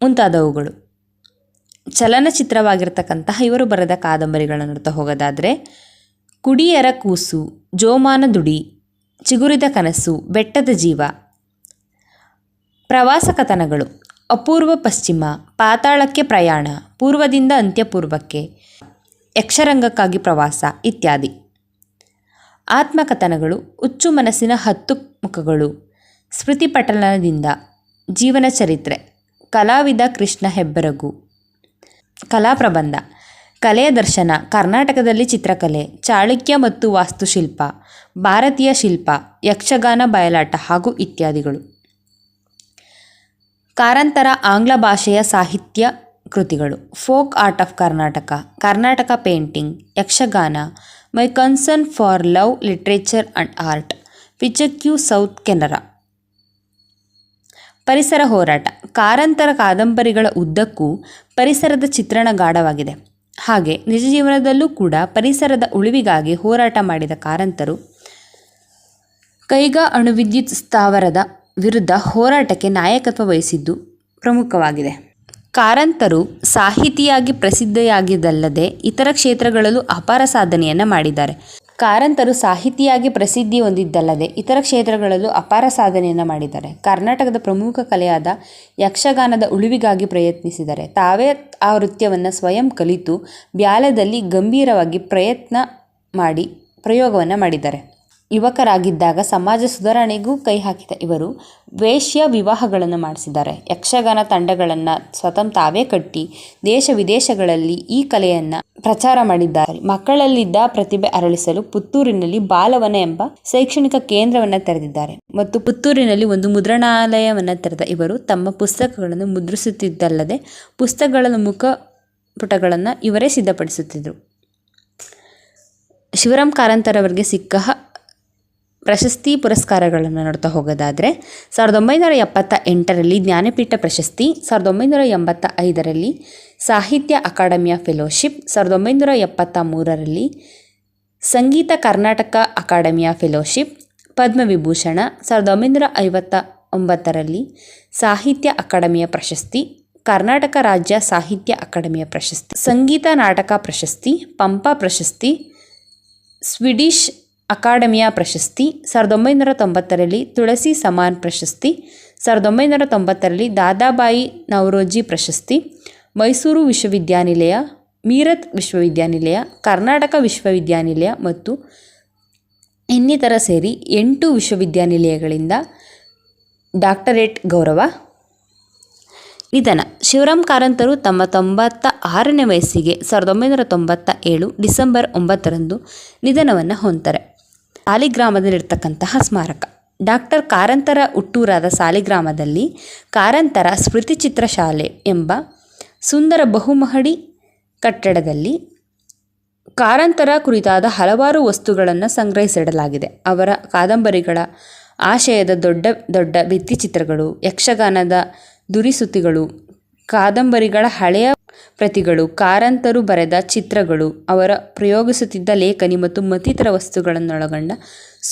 ಮುಂತಾದವುಗಳು. ಚಲನಚಿತ್ರವಾಗಿರ್ತಕ್ಕಂತಹ ಇವರು ಬರೆದ ಕಾದಂಬರಿಗಳನ್ನು ನೋಡ್ತಾ ಹೋಗೋದಾದರೆ, ಕುಡಿಯರ ಕೂಸು, ಜೋಮಾನ ದುಡಿ, ಚಿಗುರಿದ ಕನಸು, ಬೆಟ್ಟದ ಜೀವ. ಪ್ರವಾಸ ಕಥನಗಳು, ಅಪೂರ್ವ ಪಶ್ಚಿಮ, ಪಾತಾಳಕ್ಕೆ ಪ್ರಯಾಣ, ಪೂರ್ವದಿಂದ ಅಂತ್ಯಪೂರ್ವಕ್ಕೆ, ಯಕ್ಷರಂಗಕ್ಕಾಗಿ ಪ್ರವಾಸ ಇತ್ಯಾದಿ. ಆತ್ಮಕಥನಗಳು, ಹುಚ್ಚು ಮನಸ್ಸಿನ 10 ಮುಖಗಳು, ಸ್ಮೃತಿಪಟಲದಿಂದ, ಜೀವನ ಚರಿತ್ರೆ, ಕಲಾವಿದ ಕೃಷ್ಣ ಹೆಬ್ಬರಗು. ಕಲಾ ಪ್ರಬಂಧ, ಕಲೆಯ ದರ್ಶನ, ಕರ್ನಾಟಕದಲ್ಲಿ ಚಿತ್ರಕಲೆ, ಚಾಳುಕ್ಯ ಮತ್ತು ವಾಸ್ತುಶಿಲ್ಪ, ಭಾರತೀಯ ಶಿಲ್ಪ, ಯಕ್ಷಗಾನ, ಬಯಲಾಟ ಹಾಗೂ ಇತ್ಯಾದಿಗಳು. ಕಾರಂತರ ಆಂಗ್ಲ ಭಾಷೆಯ ಸಾಹಿತ್ಯ ಕೃತಿಗಳು, folk art of Karnataka, Karnataka painting, Yakshagana, my concern for love, literature and art, ಪಿಚಕ್ಯೂ ಸೌತ್ ಕೆನರಾ. ಪರಿಸರ ಹೋರಾಟ, ಕಾರಂತರ ಕಾದಂಬರಿಗಳ ಉದ್ದಕ್ಕೂ ಪರಿಸರದ ಚಿತ್ರಣ ಗಾಢವಾಗಿದೆ. ಹಾಗೆ ನಿಜ ಜೀವನದಲ್ಲೂ ಕೂಡ ಪರಿಸರದ ಉಳಿವಿಗಾಗಿ ಹೋರಾಟ ಮಾಡಿದ ಕಾರಂತರು ಕೈಗಾ ಅಣುವಿದ್ಯುತ್ ಸ್ಥಾವರದ ವಿರುದ್ಧ ಹೋರಾಟಕ್ಕೆ ನಾಯಕತ್ವ ವಹಿಸಿದ್ದು ಪ್ರಮುಖವಾಗಿದೆ. ಕಾರಂತರು ಸಾಹಿತಿಯಾಗಿ ಪ್ರಸಿದ್ಧಿಯಾಗಿದ್ದಲ್ಲದೆ ಇತರ ಕ್ಷೇತ್ರಗಳಲ್ಲೂ ಅಪಾರ ಸಾಧನೆಯನ್ನು ಮಾಡಿದ್ದಾರೆ. ಕಾರಂತರು ಸಾಹಿತಿಯಾಗಿ ಪ್ರಸಿದ್ಧಿ ಹೊಂದಿದ್ದಲ್ಲದೆ ಇತರ ಕ್ಷೇತ್ರಗಳಲ್ಲೂ ಅಪಾರ ಸಾಧನೆಯನ್ನು ಮಾಡಿದ್ದಾರೆ. ಕರ್ನಾಟಕದ ಪ್ರಮುಖ ಕಲೆಯಾದ ಯಕ್ಷಗಾನದ ಉಳಿವಿಗಾಗಿ ಪ್ರಯತ್ನಿಸಿದ್ದಾರೆ. ತಾವೇ ಆ ನೃತ್ಯವನ್ನು ಸ್ವಯಂ ಕಲಿತು ಬ್ಯಾಲದಲ್ಲಿ ಗಂಭೀರವಾಗಿ ಪ್ರಯತ್ನ ಮಾಡಿ ಪ್ರಯೋಗವನ್ನು ಮಾಡಿದ್ದಾರೆ. ಯುವಕರಾಗಿದ್ದಾಗ ಸಮಾಜ ಸುಧಾರಣೆಗೂ ಕೈ ಹಾಕಿದ ಇವರು ವೇಶ್ಯ ವಿವಾಹಗಳನ್ನು ಮಾಡಿಸಿದ್ದಾರೆ. ಯಕ್ಷಗಾನ ತಂಡಗಳನ್ನು ಸ್ವತಃ ತಾವೇ ಕಟ್ಟಿ ದೇಶ ವಿದೇಶಗಳಲ್ಲಿ ಈ ಕಲೆಯನ್ನು ಪ್ರಚಾರ ಮಾಡಿದ್ದಾರೆ. ಮಕ್ಕಳಲ್ಲಿದ್ದ ಪ್ರತಿಭೆ ಅರಳಿಸಲು ಪುತ್ತೂರಿನಲ್ಲಿ ಬಾಲವನ ಎಂಬ ಶೈಕ್ಷಣಿಕ ಕೇಂದ್ರವನ್ನು ತೆರೆದಿದ್ದಾರೆ ಮತ್ತು ಪುತ್ತೂರಿನಲ್ಲಿ ಒಂದು ಮುದ್ರಣಾಲಯವನ್ನು ತೆರೆದ ಇವರು ತಮ್ಮ ಪುಸ್ತಕಗಳನ್ನು ಮುದ್ರಿಸುತ್ತಿದ್ದಲ್ಲದೆ ಪುಸ್ತಕಗಳ ಮುಖಪುಟಗಳನ್ನು ಇವರೇ ಸಿದ್ಧಪಡಿಸುತ್ತಿದ್ದರು. ಶಿವರಾಮ್ ಕಾರಂತರವರಿಗೆ ಸಿಕ್ಕ ಪ್ರಶಸ್ತಿ ಪುರಸ್ಕಾರಗಳನ್ನು ನೋಡ್ತಾ ಹೋಗೋದಾದರೆ 1978ರಲ್ಲಿ ಜ್ಞಾನಪೀಠ ಪ್ರಶಸ್ತಿ, 1985ರಲ್ಲಿ ಸಾಹಿತ್ಯ ಅಕಾಡೆಮಿಯ ಫೆಲೋಶಿಪ್, 1973ರಲ್ಲಿ ಸಂಗೀತ ಕರ್ನಾಟಕ ಅಕಾಡೆಮಿಯ ಫೆಲೋಶಿಪ್, ಪದ್ಮವಿಭೂಷಣ, 1959ರಲ್ಲಿ ಸಾಹಿತ್ಯ ಅಕಾಡೆಮಿಯ ಪ್ರಶಸ್ತಿ, ಕರ್ನಾಟಕ ರಾಜ್ಯ ಸಾಹಿತ್ಯ ಅಕಾಡೆಮಿಯ ಪ್ರಶಸ್ತಿ, ಸಂಗೀತ ನಾಟಕ ಪ್ರಶಸ್ತಿ, ಪಂಪ ಪ್ರಶಸ್ತಿ, ಸ್ವೀಡಿಷ್ ಅಕಾಡೆಮಿಯ ಪ್ರಶಸ್ತಿ, 1990ರಲ್ಲಿ ತುಳಸಿ ಸಮಾನ್ ಪ್ರಶಸ್ತಿ, 1990ರಲ್ಲಿ ದಾದಾಬಾಯಿ ನವರೋಜಿ ಪ್ರಶಸ್ತಿ, ಮೈಸೂರು ವಿಶ್ವವಿದ್ಯಾನಿಲಯ, ಮೀರತ್ ವಿಶ್ವವಿದ್ಯಾನಿಲಯ, ಕರ್ನಾಟಕ ವಿಶ್ವವಿದ್ಯಾನಿಲಯ ಮತ್ತು ಇನ್ನಿತರ ಸೇರಿ 8 ವಿಶ್ವವಿದ್ಯಾನಿಲಯಗಳಿಂದ ಡಾಕ್ಟರೇಟ್ ಗೌರವ. ನಿಧನ. ಶಿವರಾಮ್ ಕಾರಂತರು ತಮ್ಮ 96ನೇ ವಯಸ್ಸಿಗೆ 1997 ಡಿಸೆಂಬರ್ 9ರಂದು ನಿಧನವನ್ನು ಹೊಂತಾರೆ. ಸಾಲಿಗ್ರಾಮದಲ್ಲಿರ್ತಕ್ಕಂತಹ ಸ್ಮಾರಕ. ಡಾಕ್ಟರ್ ಕಾರಂತರ ಹುಟ್ಟೂರಾದ ಸಾಲಿಗ್ರಾಮದಲ್ಲಿ ಕಾರಂತರ ಸ್ಮೃತಿಚಿತ್ರ ಶಾಲೆ ಎಂಬ ಸುಂದರ ಬಹುಮಹಡಿ ಕಟ್ಟಡದಲ್ಲಿ ಕಾರಂತರ ಕುರಿತಾದ ಹಲವಾರು ವಸ್ತುಗಳನ್ನು ಸಂಗ್ರಹಿಸಿಡಲಾಗಿದೆ. ಅವರ ಕಾದಂಬರಿಗಳ ಆಶಯದ ದೊಡ್ಡ ದೊಡ್ಡ ಭಿತ್ತಿಚಿತ್ರಗಳು, ಯಕ್ಷಗಾನದ ದುರಿಸುತಿಗಳು, ಕಾದಂಬರಿಗಳ ಹಳೆಯ ಪ್ರತಿಗಳು, ಕಾರಂತರು ಬರೆದ ಚಿತ್ರಗಳು, ಅವರ ಪ್ರಯೋಗಿಸುತ್ತಿದ್ದ ಲೇಖನಿ ಮತ್ತು ಮತ್ತಿತರ ವಸ್ತುಗಳನ್ನೊಳಗೊಂಡ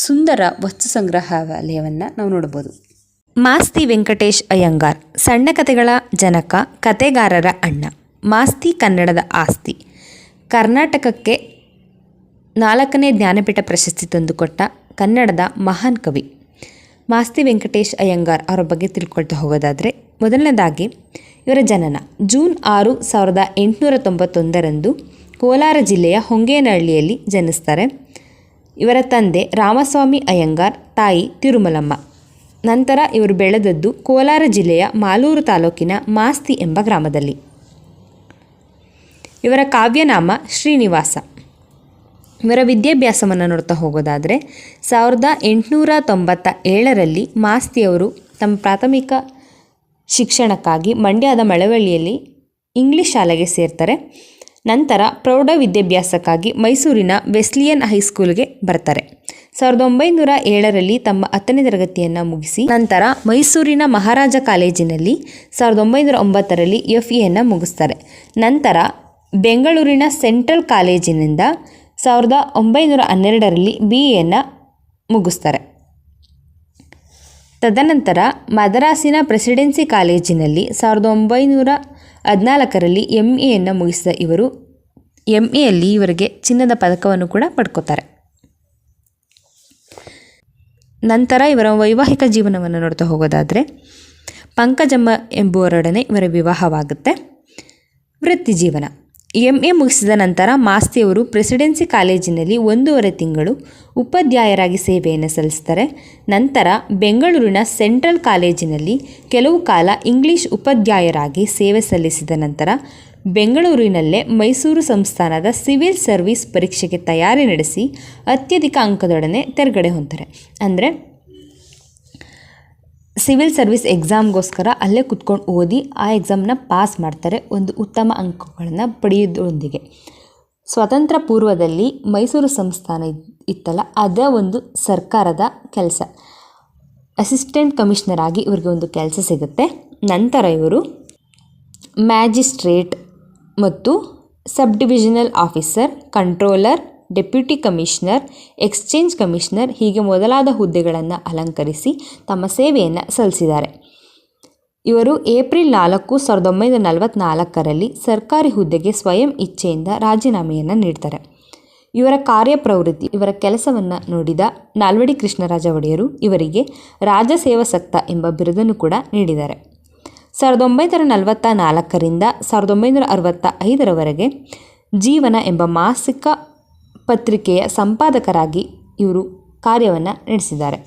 ಸುಂದರ ವಸ್ತು ಸಂಗ್ರಹಾಲಯವನ್ನು ನಾವು ನೋಡ್ಬೋದು. ಮಾಸ್ತಿ ವೆಂಕಟೇಶ್ ಅಯ್ಯಂಗಾರ್ ಸಣ್ಣ ಕಥೆಗಳ ಜನಕ, ಕಥೆಗಾರರ ಅಣ್ಣ. ಮಾಸ್ತಿ ಕನ್ನಡದ ಆಸ್ತಿ. ಕರ್ನಾಟಕಕ್ಕೆ 4ನೇ ಜ್ಞಾನಪೀಠ ಪ್ರಶಸ್ತಿ ತಂದುಕೊಟ್ಟ ಕನ್ನಡದ ಮಹಾನ್ ಕವಿ. ಮಾಸ್ತಿ ವೆಂಕಟೇಶ್ ಅಯ್ಯಂಗಾರ್ ಅವರ ಬಗ್ಗೆ ತಿಳ್ಕೊಳ್ತಾ ಹೋಗೋದಾದರೆ, ಮೊದಲನೇದಾಗಿ ಇವರ ಜನನ ಜೂನ್ 6, 1891ರಂದು ಕೋಲಾರ ಜಿಲ್ಲೆಯ ಹೊಂಗೇನಹಳ್ಳಿಯಲ್ಲಿ ಜನಿಸ್ತಾರೆ. ಇವರ ತಂದೆ ರಾಮಸ್ವಾಮಿ ಅಯ್ಯಂಗಾರ್, ತಾಯಿ ತಿರುಮಲಮ್ಮ. ನಂತರ ಇವರು ಬೆಳೆದದ್ದು ಕೋಲಾರ ಜಿಲ್ಲೆಯ ಮಾಲೂರು ತಾಲೂಕಿನ ಮಾಸ್ತಿ ಎಂಬ ಗ್ರಾಮದಲ್ಲಿ. ಇವರ ಕಾವ್ಯನಾಮ ಶ್ರೀನಿವಾಸ. ಇವರ ವಿದ್ಯಾಭ್ಯಾಸವನ್ನು ನೋಡ್ತಾ ಹೋಗೋದಾದರೆ 1897ರಲ್ಲಿ ಮಾಸ್ತಿಯವರು ತಮ್ಮ ಪ್ರಾಥಮಿಕ ಶಿಕ್ಷಣಕ್ಕಾಗಿ ಮಂಡ್ಯದ ಮಳವಳ್ಳಿಯಲ್ಲಿ ಇಂಗ್ಲಿಷ್ ಶಾಲೆಗೆ ಸೇರ್ತಾರೆ. ನಂತರ ಪ್ರೌಢ ವಿದ್ಯಾಭ್ಯಾಸಕ್ಕಾಗಿ ಮೈಸೂರಿನ ವೆಸ್ಲಿಯನ್ ಹೈಸ್ಕೂಲ್ಗೆ ಬರ್ತಾರೆ. 1907ರಲ್ಲಿ ತಮ್ಮ 10ನೇ ತರಗತಿಯನ್ನು ಮುಗಿಸಿ ನಂತರ ಮೈಸೂರಿನ ಮಹಾರಾಜ ಕಾಲೇಜಿನಲ್ಲಿ 1909ರಲ್ಲಿ FEಯನ್ನು ಮುಗಿಸ್ತಾರೆ. ನಂತರ ಬೆಂಗಳೂರಿನ ಸೆಂಟ್ರಲ್ ಕಾಲೇಜಿನಿಂದ 1912ರಲ್ಲಿ BEಯನ್ನು ಮುಗಿಸ್ತಾರೆ. ತದನಂತರ ಮದ್ರಾಸಿನ ಪ್ರೆಸಿಡೆನ್ಸಿ ಕಾಲೇಜಿನಲ್ಲಿ 1914ರಲ್ಲಿ MAಯನ್ನು ಮುಗಿಸಿದ ಇವರು MAಯಲ್ಲಿ ಇವರಿಗೆ ಚಿನ್ನದ ಪದಕವನ್ನು ಕೂಡ ಪಡ್ಕೋತಾರೆ. ನಂತರ ಇವರ ವೈವಾಹಿಕ ಜೀವನವನ್ನು ನೋಡ್ತಾ ಹೋಗೋದಾದರೆ, ಪಂಕಜಮ್ಮ ಎಂಬುವರೊಡನೆ ಇವರ ವಿವಾಹವಾಗುತ್ತೆ. ವೃತ್ತಿ ಜೀವನ. MA ಮುಗಿಸಿದ ನಂತರ ಮಾಸ್ತಿಯವರು ಪ್ರೆಸಿಡೆನ್ಸಿ ಕಾಲೇಜಿನಲ್ಲಿ 1.5 ತಿಂಗಳು ಉಪಾಧ್ಯಾಯರಾಗಿ ಸೇವೆಯನ್ನು ಸಲ್ಲಿಸ್ತಾರೆ. ನಂತರ ಬೆಂಗಳೂರಿನ ಸೆಂಟ್ರಲ್ ಕಾಲೇಜಿನಲ್ಲಿ ಕೆಲವು ಕಾಲ ಇಂಗ್ಲಿಷ್ ಉಪಾಧ್ಯಾಯರಾಗಿ ಸೇವೆ ಸಲ್ಲಿಸಿದ ನಂತರ ಬೆಂಗಳೂರಿನಲ್ಲೇ ಮೈಸೂರು ಸಂಸ್ಥಾನದ ಸಿವಿಲ್ ಸರ್ವಿಸ್ ಪರೀಕ್ಷೆಗೆ ತಯಾರಿ ನಡೆಸಿ ಅತ್ಯಧಿಕ ಅಂಕದೊಡನೆ ತೆರಗಡೆ ಹೊಂತಾರೆ. ಅಂದರೆ ಸಿವಿಲ್ ಸರ್ವಿಸ್ ಎಕ್ಸಾಮ್ಗೋಸ್ಕರ ಅಲ್ಲೇ ಕುತ್ಕೊಂಡು ಓದಿ ಆ ಎಕ್ಸಾಮ್ನ ಪಾಸ್ ಮಾಡ್ತಾರೆ, ಒಂದು ಉತ್ತಮ ಅಂಕಗಳನ್ನು ಪಡೆಯೋದ್ರೊಂದಿಗೆ. ಸ್ವತಂತ್ರ ಪೂರ್ವದಲ್ಲಿ ಮೈಸೂರು ಸಂಸ್ಥಾನ ಇತ್ತಲ್ಲ, ಅದ ಒಂದು ಸರ್ಕಾರದ ಕೆಲಸ. ಅಸಿಸ್ಟೆಂಟ್ ಕಮಿಷನರ್ ಆಗಿ ಇವರಿಗೆ ಒಂದು ಕೆಲಸ ಸಿಗುತ್ತೆ. ನಂತರ ಇವರು ಮ್ಯಾಜಿಸ್ಟ್ರೇಟ್ ಮತ್ತು ಸಬ್ divisional officer, controller, deputy commissioner, exchange commissioner ಹೀಗೆ ಮೊದಲಾದ ಹುದ್ದೆಗಳನ್ನು ಅಲಂಕರಿಸಿ ತಮ್ಮ ಸೇವೆಯನ್ನು ಸಲ್ಲಿಸಿದ್ದಾರೆ. ಇವರು ಏಪ್ರಿಲ್ 4, 1944ರಲ್ಲಿ ಸರ್ಕಾರಿ ಹುದ್ದೆಗೆ ಸ್ವಯಂ ಇಚ್ಛೆಯಿಂದ ರಾಜೀನಾಮೆಯನ್ನು ನೀಡ್ತಾರೆ. ಇವರ ಕಾರ್ಯಪ್ರವೃತ್ತಿ, ಇವರ ಕೆಲಸವನ್ನು ನೋಡಿದ ನಾಲ್ವಡಿ ಕೃಷ್ಣರಾಜ ಒಡೆಯರು ಇವರಿಗೆ ರಾಜಸೇವಾಸಕ್ತ ಎಂಬ ಬಿರುದನ್ನು ಕೂಡ ನೀಡಿದ್ದಾರೆ. 1944ರಿಂದ 1965ರವರೆಗೆ ಜೀವನ ಎಂಬ ಮಾಸಿಕ ಪತ್ರಿಕೆಯ ಸಂಪಾದಕರಾಗಿ ಇವರು ಕಾರ್ಯವನ್ನು ನಡೆಸಿದ್ದಾರೆ.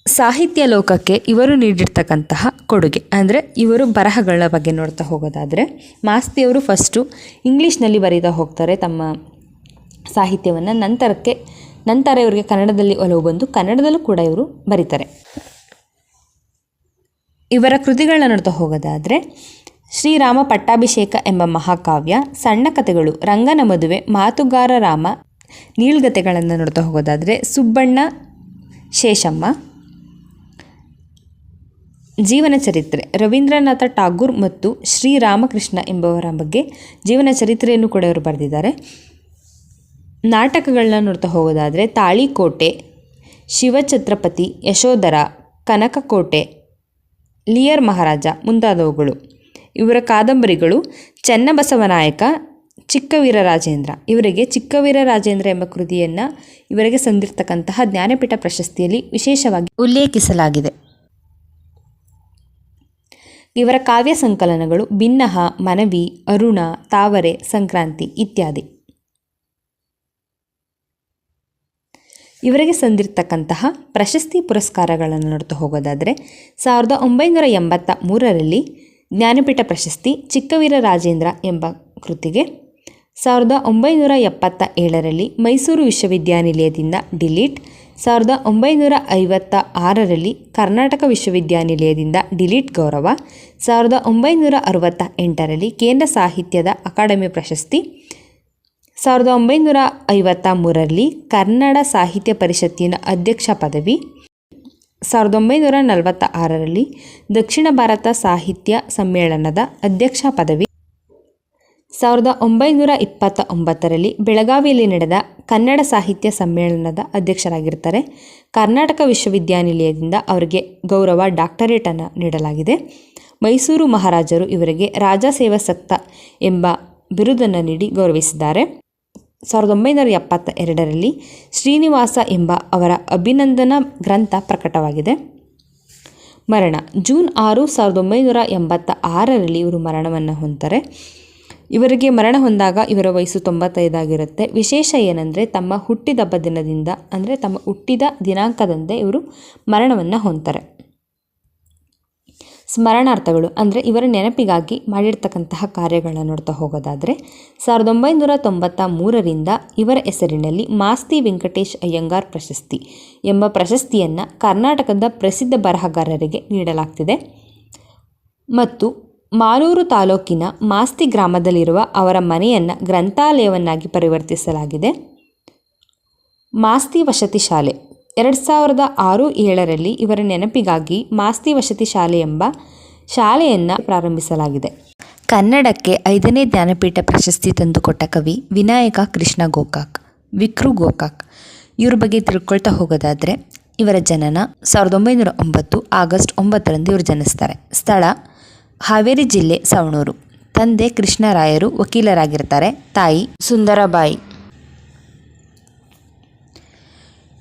ಸಾಹಿತ್ಯ ಲೋಕಕ್ಕೆ ಇವರು ನೀಡಿರ್ತಕ್ಕಂತಹ ಕೊಡುಗೆ ಅಂದರೆ ಇವರು ಬರಹಗಳ ಬಗ್ಗೆ ನೋಡ್ತಾ ಹೋಗೋದಾದರೆ, ಮಾಸ್ತಿಯವರು ಫಸ್ಟು ಇಂಗ್ಲೀಷ್ನಲ್ಲಿ ಬರೀತಾ ಹೋಗ್ತಾರೆ ತಮ್ಮ ಸಾಹಿತ್ಯವನ್ನು. ನಂತರ ಇವರಿಗೆ ಕನ್ನಡದಲ್ಲಿ ಒಲವು ಬಂದು ಕನ್ನಡದಲ್ಲೂ ಕೂಡ ಇವರು ಬರೀತಾರೆ. ಇವರ ಕೃತಿಗಳನ್ನ ನೋಡ್ತಾ ಹೋಗೋದಾದರೆ, ಶ್ರೀರಾಮ ಪಟ್ಟಾಭಿಷೇಕ ಎಂಬ ಮಹಾಕಾವ್ಯ, ಸಣ್ಣ ಕಥೆಗಳು, ರಂಗನ ಮದುವೆ, ಮಾತುಗಾರ ರಾಮ, ನೀಳ್ಗತೆಗಳನ್ನು ನೋಡ್ತಾ ಹೋಗೋದಾದರೆ ಸುಬ್ಬಣ್ಣ ಶೇಷಮ್ಮ. ಜೀವನ ಚರಿತ್ರೆ ರವೀಂದ್ರನಾಥ ಟಾಗೂರ್ ಮತ್ತು ಶ್ರೀರಾಮಕೃಷ್ಣ ಎಂಬವರ ಬಗ್ಗೆ ಜೀವನ ಚರಿತ್ರೆಯನ್ನು ಕೂಡ ಇವರು ಬರೆದಿದ್ದಾರೆ. ನಾಟಕಗಳನ್ನ ನೋಡ್ತಾ ಹೋಗೋದಾದರೆ ತಾಳಿಕೋಟೆ, ಶಿವಛತ್ರಪತಿ, ಯಶೋಧರ, ಕನಕಕೋಟೆ, ಲಿಯರ್ ಮಹಾರಾಜ ಮುಂತಾದವುಗಳು. ಇವರ ಕಾದಂಬರಿಗಳು ಚೆನ್ನಬಸವನಾಯಕ, ಚಿಕ್ಕವೀರ ರಾಜೇಂದ್ರ. ಇವರಿಗೆ ಚಿಕ್ಕವೀರ ರಾಜೇಂದ್ರ ಎಂಬ ಕೃತಿಯನ್ನು ಇವರಿಗೆ ಸಂದಿರ್ತಕ್ಕಂತಹ ಜ್ಞಾನಪೀಠ ಪ್ರಶಸ್ತಿಯಲ್ಲಿ ವಿಶೇಷವಾಗಿ ಉಲ್ಲೇಖಿಸಲಾಗಿದೆ. ಇವರ ಕಾವ್ಯ ಸಂಕಲನಗಳು ಭಿನ್ನಹ, ಮನವಿ, ಅರುಣ, ತಾವರೆ, ಸಂಕ್ರಾಂತಿ ಇತ್ಯಾದಿ. ಇವರಿಗೆ ಸಂದಿರ್ತಕ್ಕಂತಹ ಪ್ರಶಸ್ತಿ ಪುರಸ್ಕಾರಗಳನ್ನು ನೋಡ್ತಾ ಹೋಗೋದಾದರೆ 1983ರಲ್ಲಿ ಜ್ಞಾನಪೀಠ ಪ್ರಶಸ್ತಿ ಚಿಕ್ಕವೀರ ರಾಜೇಂದ್ರ ಎಂಬ ಕೃತಿಗೆ, 1977ರಲ್ಲಿ ಮೈಸೂರು ವಿಶ್ವವಿದ್ಯಾನಿಲಯದಿಂದ ಡಿಲೀಟ್, 1956ರಲ್ಲಿ ಕರ್ನಾಟಕ ವಿಶ್ವವಿದ್ಯಾನಿಲಯದಿಂದ ಡಿಲೀಟ್ ಗೌರವ, 1968ರಲ್ಲಿ ಕೇಂದ್ರ ಸಾಹಿತ್ಯದ ಅಕಾಡೆಮಿ ಪ್ರಶಸ್ತಿ, 1953ರಲ್ಲಿ ಕನ್ನಡ ಸಾಹಿತ್ಯ ಪರಿಷತ್ತಿನ ಅಧ್ಯಕ್ಷ ಪದವಿ, 1946ರಲ್ಲಿ ದಕ್ಷಿಣ ಭಾರತ ಸಾಹಿತ್ಯ ಸಮ್ಮೇಳನದ ಅಧ್ಯಕ್ಷ ಪದವಿ, 1929ರಲ್ಲಿ ಬೆಳಗಾವಿಯಲ್ಲಿ ನಡೆದ ಕನ್ನಡ ಸಾಹಿತ್ಯ ಸಮ್ಮೇಳನದ ಅಧ್ಯಕ್ಷರಾಗಿರ್ತಾರೆ. ಕರ್ನಾಟಕ ವಿಶ್ವವಿದ್ಯಾನಿಲಯದಿಂದ ಅವರಿಗೆ ಗೌರವ ಡಾಕ್ಟರೇಟನ್ನು ನೀಡಲಾಗಿದೆ. ಮೈಸೂರು ಮಹಾರಾಜರು ಇವರಿಗೆ ರಾಜ ಸೇವಾಸಕ್ತ ಎಂಬ ಬಿರುದನ್ನು ನೀಡಿ ಗೌರವಿಸಿದ್ದಾರೆ. 1972ರಲ್ಲಿ ಶ್ರೀನಿವಾಸ ಎಂಬ ಅವರ ಅಭಿನಂದನಾ ಗ್ರಂಥ ಪ್ರಕಟವಾಗಿದೆ. ಮರಣ ಜೂನ್ 6, 1986ರಲ್ಲಿ ಇವರು ಮರಣವನ್ನು ಹೊಂದ್ತಾರೆ. ಇವರಿಗೆ ಮರಣ ಹೊಂದಾಗ ಇವರ ವಯಸ್ಸು 95 ಆಗಿರುತ್ತೆ. ವಿಶೇಷ ಏನಂದರೆ ತಮ್ಮ ಹುಟ್ಟಿದಬ್ಬ ದಿನದಿಂದ ಅಂದರೆ ತಮ್ಮ ಹುಟ್ಟಿದ ದಿನಾಂಕದಂದೇ ಇವರು ಮರಣವನ್ನು ಹೊಂದ್ತಾರೆ. ಸ್ಮರಣಾರ್ಥಗಳು ಅಂದರೆ ಇವರ ನೆನಪಿಗಾಗಿ ಮಾಡಿರ್ತಕ್ಕಂತಹ ಕಾರ್ಯಗಳನ್ನು ನೋಡ್ತಾ ಹೋಗೋದಾದರೆ 1993ರಿಂದ ಇವರ ಹೆಸರಿನಲ್ಲಿ ಮಾಸ್ತಿ ವೆಂಕಟೇಶ್ ಅಯ್ಯಂಗಾರ್ ಪ್ರಶಸ್ತಿ ಎಂಬ ಪ್ರಶಸ್ತಿಯನ್ನು ಕರ್ನಾಟಕದ ಪ್ರಸಿದ್ಧ ಬರಹಗಾರರಿಗೆ ನೀಡಲಾಗ್ತಿದೆ. ಮತ್ತು ಮಾಲೂರು ತಾಲೂಕಿನ ಮಾಸ್ತಿ ಗ್ರಾಮದಲ್ಲಿರುವ ಅವರ ಮನೆಯನ್ನು ಗ್ರಂಥಾಲಯವನ್ನಾಗಿ ಪರಿವರ್ತಿಸಲಾಗಿದೆ. ಮಾಸ್ತಿ ವಸತಿ ಶಾಲೆ 2006-07ರಲ್ಲಿ ಇವರ ನೆನಪಿಗಾಗಿ ಮಾಸ್ತಿ ವಸತಿ ಶಾಲೆ ಎಂಬ ಶಾಲೆಯನ್ನು ಪ್ರಾರಂಭಿಸಲಾಗಿದೆ. ಕನ್ನಡಕ್ಕೆ 5ನೇ ಜ್ಞಾನಪೀಠ ಪ್ರಶಸ್ತಿ ತಂದುಕೊಟ್ಟ ಕವಿ ವಿನಾಯಕ ಕೃಷ್ಣ ಗೋಕಾಕ್, ವಿಕ್ರು ಗೋಕಾಕ್. ಇವ್ರ ಬಗ್ಗೆ ತಿಳ್ಕೊಳ್ತಾ ಹೋಗೋದಾದರೆ ಇವರ ಜನನ 1909 ಆಗಸ್ಟ್ 9ರಂದು ಇವರು ಜನಿಸ್ತಾರೆ. ಸ್ಥಳ ಹಾವೇರಿ ಜಿಲ್ಲೆ ಸವಣೂರು. ತಂದೆ ಕೃಷ್ಣರಾಯರು ವಕೀಲರಾಗಿರ್ತಾರೆ. ತಾಯಿ ಸುಂದರಬಾಯಿ.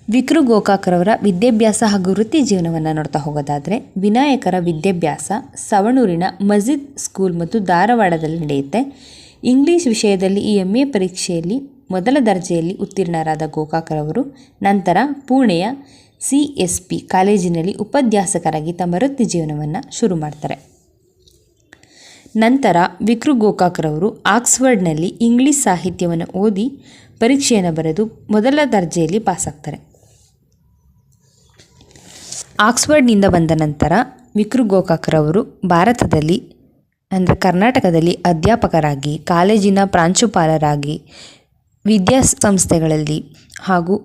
ವಿಕ್ರು ಗೋಕಾಕ್ರವರ ವಿದ್ಯಾಭ್ಯಾಸ ಹಾಗೂ ವೃತ್ತಿ ಜೀವನವನ್ನು ನೋಡ್ತಾ ಹೋಗೋದಾದರೆ ವಿನಾಯಕರ ವಿದ್ಯಾಭ್ಯಾಸ ಸವಣೂರಿನ ಮಸ್ಜಿದ್ ಸ್ಕೂಲ್ ಮತ್ತು ಧಾರವಾಡದಲ್ಲಿ ನಡೆಯುತ್ತೆ. ಇಂಗ್ಲಿಷ್ ವಿಷಯದಲ್ಲಿ MA ಪರೀಕ್ಷೆಯಲ್ಲಿ ಮೊದಲ ದರ್ಜೆಯಲ್ಲಿ ಉತ್ತೀರ್ಣರಾದ ಗೋಕಾಕ್ರವರು ನಂತರ ಪುಣೆಯ CSP ಕಾಲೇಜಿನಲ್ಲಿ ಉಪನ್ಯಾಸಕರಾಗಿ ತಮ್ಮ ವೃತ್ತಿ ಜೀವನವನ್ನು ಶುರು ಮಾಡ್ತಾರೆ. ನಂತರ ವಿಕ್ರು ಗೋಕಾಕ್ರವರು ಆಕ್ಸ್ಫರ್ಡ್ನಲ್ಲಿ ಇಂಗ್ಲಿಷ್ ಸಾಹಿತ್ಯವನ್ನು ಓದಿ ಪರೀಕ್ಷೆಯನ್ನು ಬರೆದು ಮೊದಲ ದರ್ಜೆಯಲ್ಲಿ ಪಾಸಾಗ್ತಾರೆ. ಆಕ್ಸ್ಫರ್ಡ್ನಿಂದ ಬಂದ ನಂತರ ವಿಕ್ರು ಗೋಕಾಕ್ರವರು ಭಾರತದಲ್ಲಿ ಅಂದರೆ ಕರ್ನಾಟಕದಲ್ಲಿ ಅಧ್ಯಾಪಕರಾಗಿ, ಕಾಲೇಜಿನ ಪ್ರಾಂಶುಪಾಲರಾಗಿ, ವಿದ್ಯಾಸಂಸ್ಥೆಗಳಲ್ಲಿ ಹಾಗೂ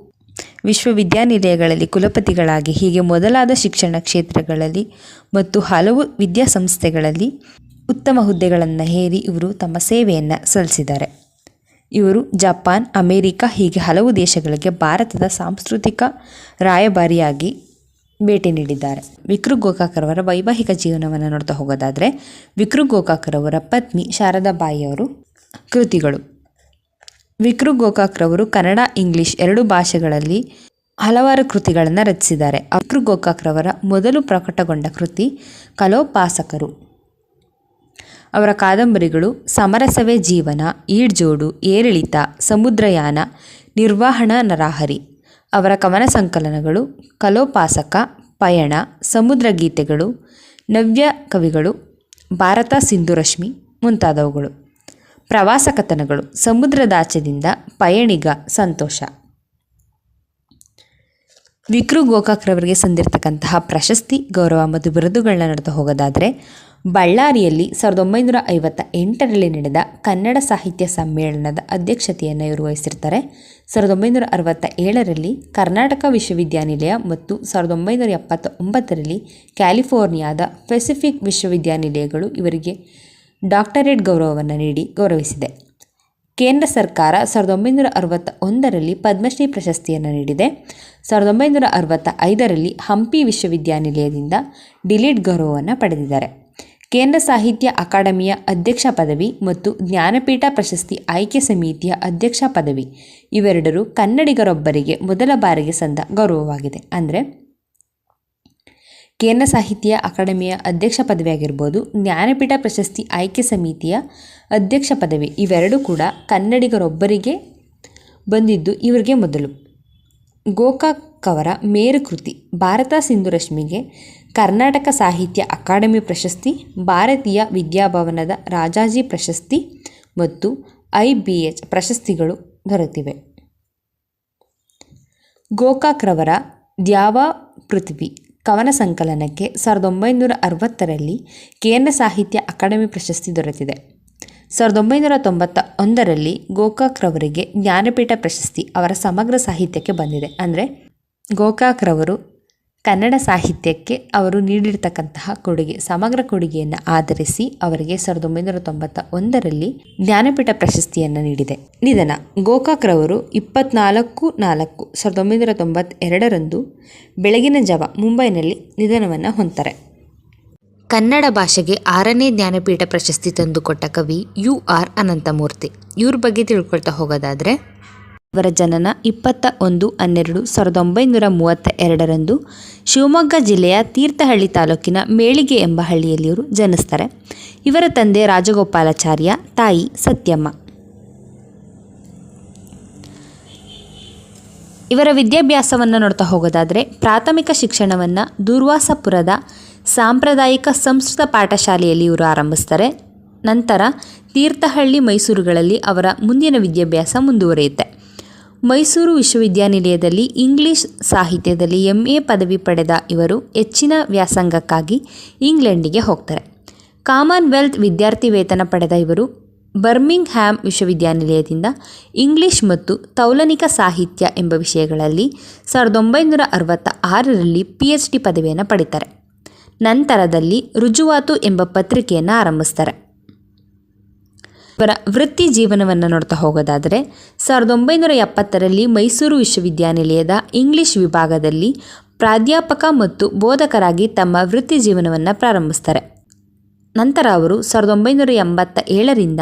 ವಿಶ್ವವಿದ್ಯಾನಿಲಯಗಳಲ್ಲಿ ಕುಲಪತಿಗಳಾಗಿ ಹೀಗೆ ಮೊದಲಾದ ಶಿಕ್ಷಣ ಕ್ಷೇತ್ರಗಳಲ್ಲಿ ಮತ್ತು ಹಲವು ವಿದ್ಯಾಸಂಸ್ಥೆಗಳಲ್ಲಿ ಉತ್ತಮ ಹುದ್ದೆಗಳನ್ನು ಹೇರಿ ಇವರು ತಮ್ಮ ಸೇವೆಯನ್ನು ಸಲ್ಲಿಸಿದ್ದಾರೆ. ಇವರು ಜಪಾನ್, ಅಮೇರಿಕ ಹೀಗೆ ಹಲವು ದೇಶಗಳಿಗೆ ಭಾರತದ ಸಾಂಸ್ಕೃತಿಕ ರಾಯಭಾರಿಯಾಗಿ ಭೇಟಿ ನೀಡಿದ್ದಾರೆ. ವಿಕ್ರು ಗೋಕಾಕ್ರವರ ವೈವಾಹಿಕ ಜೀವನವನ್ನು ನೋಡ್ತಾ ಹೋಗೋದಾದರೆ ವಿಕ್ರು ಗೋಕಾಕ್ರವರ ಪತ್ನಿ ಶಾರದಾಬಾಯಿಯವರು. ಕೃತಿಗಳು ವಿಕ್ರು ಗೋಕಾಕ್ರವರು ಕನ್ನಡ, ಇಂಗ್ಲಿಷ್ ಎರಡೂ ಭಾಷೆಗಳಲ್ಲಿ ಹಲವಾರು ಕೃತಿಗಳನ್ನು ರಚಿಸಿದ್ದಾರೆ. ವಿಕ್ರು ಗೋಕಾಕ್ರವರ ಮೊದಲು ಪ್ರಕಟಗೊಂಡ ಕೃತಿ ಕಲೋಪಾಸಕರು. ಅವರ ಕಾದಂಬರಿಗಳು ಸಮರಸವೇ ಜೀವನ, ಈಡ್ಜೋಡು, ಏರಿಳಿತ, ಸಮುದ್ರಯಾನ, ನಿರ್ವಹಣಾ ನರಹರಿ. ಅವರ ಕವನ ಸಂಕಲನಗಳು ಕಲೋಪಾಸಕ, ಪಯಣ, ಸಮುದ್ರ ಗೀತೆಗಳು, ನವ್ಯ ಕವಿಗಳು, ಭಾರತ ಸಿಂಧುರಶ್ಮಿ ಮುಂತಾದವುಗಳು. ಪ್ರವಾಸ ಕಥನಗಳು ಸಮುದ್ರದಾಚೆದಿಂದ ಪಯಣಿಗ, ಸಂತೋಷ. ವಿಕ್ರು ಗೋಕಾಕ್ರವರಿಗೆ ಸಂದಿರ್ತಕ್ಕಂತಹ ಪ್ರಶಸ್ತಿ, ಗೌರವ ಮತ್ತು ಬಿರುದುಗಳನ್ನ ನೋಡ್ತಾ ಹೋಗೋದಾದರೆ ಬಳ್ಳಾರಿಯಲ್ಲಿ 1958ರಲ್ಲಿ ನಡೆದ ಕನ್ನಡ ಸಾಹಿತ್ಯ ಸಮ್ಮೇಳನದ ಅಧ್ಯಕ್ಷತೆಯನ್ನು ಇವರು ವಹಿಸಿರ್ತಾರೆ. 1967ರಲ್ಲಿ ಕರ್ನಾಟಕ ವಿಶ್ವವಿದ್ಯಾನಿಲಯ ಮತ್ತು 1979ರಲ್ಲಿ ಕ್ಯಾಲಿಫೋರ್ನಿಯಾದ ಪೆಸಿಫಿಕ್ ವಿಶ್ವವಿದ್ಯಾನಿಲಯಗಳು ಇವರಿಗೆ ಡಾಕ್ಟರೇಟ್ ಗೌರವವನ್ನು ನೀಡಿ ಗೌರವಿಸಿದೆ. ಕೇಂದ್ರ ಸರ್ಕಾರ 1961ರಲ್ಲಿ ಪದ್ಮಶ್ರೀ ಪ್ರಶಸ್ತಿಯನ್ನು ನೀಡಿದೆ. 1965ರಲ್ಲಿ ಹಂಪಿ ವಿಶ್ವವಿದ್ಯಾನಿಲಯದಿಂದ ಡಿಲಿಟ್ ಗೌರವವನ್ನು ಪಡೆದಿದ್ದಾರೆ. ಕೇಂದ್ರ ಸಾಹಿತ್ಯ ಅಕಾಡೆಮಿಯ ಅಧ್ಯಕ್ಷ ಪದವಿ ಮತ್ತು ಜ್ಞಾನಪೀಠ ಪ್ರಶಸ್ತಿ ಆಯ್ಕೆ ಸಮಿತಿಯ ಅಧ್ಯಕ್ಷ ಪದವಿ ಇವೆರಡರೂ ಕನ್ನಡಿಗರೊಬ್ಬರಿಗೆ ಮೊದಲ ಬಾರಿಗೆ ಸಂದ ಗೌರವವಾಗಿದೆ. ಅಂದರೆ ಕೇಂದ್ರ ಸಾಹಿತ್ಯ ಅಕಾಡೆಮಿಯ ಅಧ್ಯಕ್ಷ ಪದವಿ ಆಗಿರ್ಬೋದು, ಜ್ಞಾನಪೀಠ ಪ್ರಶಸ್ತಿ ಆಯ್ಕೆ ಸಮಿತಿಯ ಅಧ್ಯಕ್ಷ ಪದವಿ ಇವೆರಡೂ ಕೂಡ ಕನ್ನಡಿಗರೊಬ್ಬರಿಗೆ ಬಂದಿದ್ದು ಇವರಿಗೆ ಮೊದಲು. ಗೋಕಾಕ್ ಅವರ ಮೇರುಕೃತಿ ಭಾರತ ಸಿಂಧು ರಶ್ಮಿಗೆ ಕರ್ನಾಟಕ ಸಾಹಿತ್ಯ ಅಕಾಡೆಮಿ ಪ್ರಶಸ್ತಿ, ಭಾರತೀಯ ವಿದ್ಯಾಭವನದ ರಾಜಾಜಿ ಪ್ರಶಸ್ತಿ ಮತ್ತು IBH ಪ್ರಶಸ್ತಿಗಳು ದೊರೆತಿವೆ. ಗೋಕಾಕ್ ರವರ ದ್ಯಾವ ಪೃಥ್ವಿ ಕವನ ಸಂಕಲನಕ್ಕೆ 1960ರಲ್ಲಿ ಕೇಂದ್ರ ಸಾಹಿತ್ಯ ಅಕಾಡೆಮಿ ಪ್ರಶಸ್ತಿ ದೊರೆತಿದೆ. 1991ರಲ್ಲಿ ಗೋಕಾಕ್ ರವರಿಗೆ ಜ್ಞಾನಪೀಠ ಪ್ರಶಸ್ತಿ ಅವರ ಸಮಗ್ರ ಸಾಹಿತ್ಯಕ್ಕೆ ಬಂದಿದೆ. ಅಂದರೆ ಗೋಕಾಕ್ ರವರು ಕನ್ನಡ ಸಾಹಿತ್ಯಕ್ಕೆ ಅವರು ನೀಡಿರ್ತಕ್ಕಂತಹ ಕೊಡುಗೆ, ಸಮಗ್ರ ಕೊಡುಗೆಯನ್ನು ಆಧರಿಸಿ ಅವರಿಗೆ 1991ರಲ್ಲಿ ಜ್ಞಾನಪೀಠ ಪ್ರಶಸ್ತಿಯನ್ನು ನೀಡಿದೆ. ನಿಧನ: ಗೋಕಾಕ್ ರವರು 24/4/1992ರಂದು ಬೆಳಗಿನ ಜಾವ ಮುಂಬೈನಲ್ಲಿ ನಿಧನವನ್ನು ಹೊಂತಾರೆ. ಕನ್ನಡ ಭಾಷೆಗೆ 6ನೇ ಜ್ಞಾನಪೀಠ ಪ್ರಶಸ್ತಿ ತಂದುಕೊಟ್ಟ ಕವಿ UR ಅನಂತಮೂರ್ತಿ. ಇವ್ರ ಬಗ್ಗೆ ತಿಳ್ಕೊಳ್ತಾ ಹೋಗೋದಾದರೆ, ಇವರ ಜನನ 21/12/1932ರಂದು ಶಿವಮೊಗ್ಗ ಜಿಲ್ಲೆಯ ತೀರ್ಥಹಳ್ಳಿ ತಾಲೂಕಿನ ಮೇಳಿಗೆ ಎಂಬ ಹಳ್ಳಿಯಲ್ಲಿ ಇವರು ಜನಿಸ್ತಾರೆ. ಇವರ ತಂದೆ ರಾಜಗೋಪಾಲಾಚಾರ್ಯ, ತಾಯಿ ಸತ್ಯಮ್ಮ. ಇವರ ವಿದ್ಯಾಭ್ಯಾಸವನ್ನು ನೋಡ್ತಾ ಹೋಗೋದಾದರೆ, ಪ್ರಾಥಮಿಕ ಶಿಕ್ಷಣವನ್ನು ದೂರ್ವಾಸಪುರದ ಸಾಂಪ್ರದಾಯಿಕ ಸಂಸ್ಕೃತ ಪಾಠಶಾಲೆಯಲ್ಲಿ ಇವರು ಆರಂಭಿಸ್ತಾರೆ. ನಂತರ ತೀರ್ಥಹಳ್ಳಿ, ಮೈಸೂರುಗಳಲ್ಲಿ ಅವರ ಮುಂದಿನ ವಿದ್ಯಾಭ್ಯಾಸ ಮುಂದುವರಿಯುತ್ತೆ. ಮೈಸೂರು ವಿಶ್ವವಿದ್ಯಾನಿಲಯದಲ್ಲಿ ಇಂಗ್ಲಿಷ್ ಸಾಹಿತ್ಯದಲ್ಲಿ MA ಪದವಿ ಪಡೆದ ಇವರು ಹೆಚ್ಚಿನ ವ್ಯಾಸಂಗಕ್ಕಾಗಿ ಇಂಗ್ಲೆಂಡಿಗೆ ಹೋಗ್ತಾರೆ. ಕಾಮನ್ವೆಲ್ತ್ ವಿದ್ಯಾರ್ಥಿ ವೇತನ ಪಡೆದ ಇವರು ಬರ್ಮಿಂಗ್ಹ್ಯಾಮ್ ವಿಶ್ವವಿದ್ಯಾನಿಲಯದಿಂದ ಇಂಗ್ಲಿಷ್ ಮತ್ತು ತೌಲನಿಕ ಸಾಹಿತ್ಯ ಎಂಬ ವಿಷಯಗಳಲ್ಲಿ 1966ರಲ್ಲಿ PhD ಪದವಿಯನ್ನು ಪಡಿತಾರೆ. ನಂತರದಲ್ಲಿ ರುಜುವಾತು ಎಂಬ ಪತ್ರಿಕೆಯನ್ನು ಆರಂಭಿಸ್ತಾರೆ. ಇವರ ವೃತ್ತಿ ಜೀವನವನ್ನು ನೋಡ್ತಾ ಹೋಗೋದಾದರೆ, 1970ರಲ್ಲಿ ಮೈಸೂರು ವಿಶ್ವವಿದ್ಯಾನಿಲಯದ ಇಂಗ್ಲಿಷ್ ವಿಭಾಗದಲ್ಲಿ ಪ್ರಾಧ್ಯಾಪಕ ಮತ್ತು ಬೋಧಕರಾಗಿ ತಮ್ಮ ವೃತ್ತಿ ಜೀವನವನ್ನು ಪ್ರಾರಂಭಿಸ್ತಾರೆ. ನಂತರ ಅವರು 1987ರಿಂದ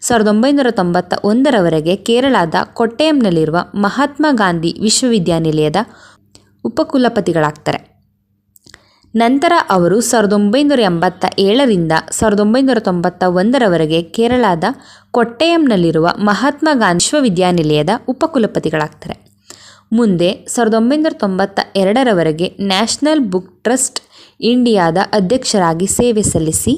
1991ರವರೆಗೆ ಕೇರಳದ ಕೊಟ್ಟಯಂನಲ್ಲಿರುವ ಮಹಾತ್ಮ ಗಾಂಧಿ ವಿಶ್ವವಿದ್ಯಾನಿಲಯದ ಉಪಕುಲಪತಿಗಳಾಗ್ತಾರೆ. ನಂತರ ಅವರು 1987ರಿಂದ 1991ರವರೆಗೆ ಕೇರಳದ ಕೊಟ್ಟಯಂನಲ್ಲಿರುವ ಮಹಾತ್ಮ ಗಾಂಧಿ ವಿಶ್ವವಿದ್ಯಾನಿಲಯದ ಉಪಕುಲಪತಿಗಳಾಗ್ತಾರೆ. ಮುಂದೆ 1992ರವರೆಗೆ ನ್ಯಾಷನಲ್ ಬುಕ್ ಟ್ರಸ್ಟ್ ಇಂಡಿಯಾದ ಅಧ್ಯಕ್ಷರಾಗಿ ಸೇವೆ ಸಲ್ಲಿಸಿ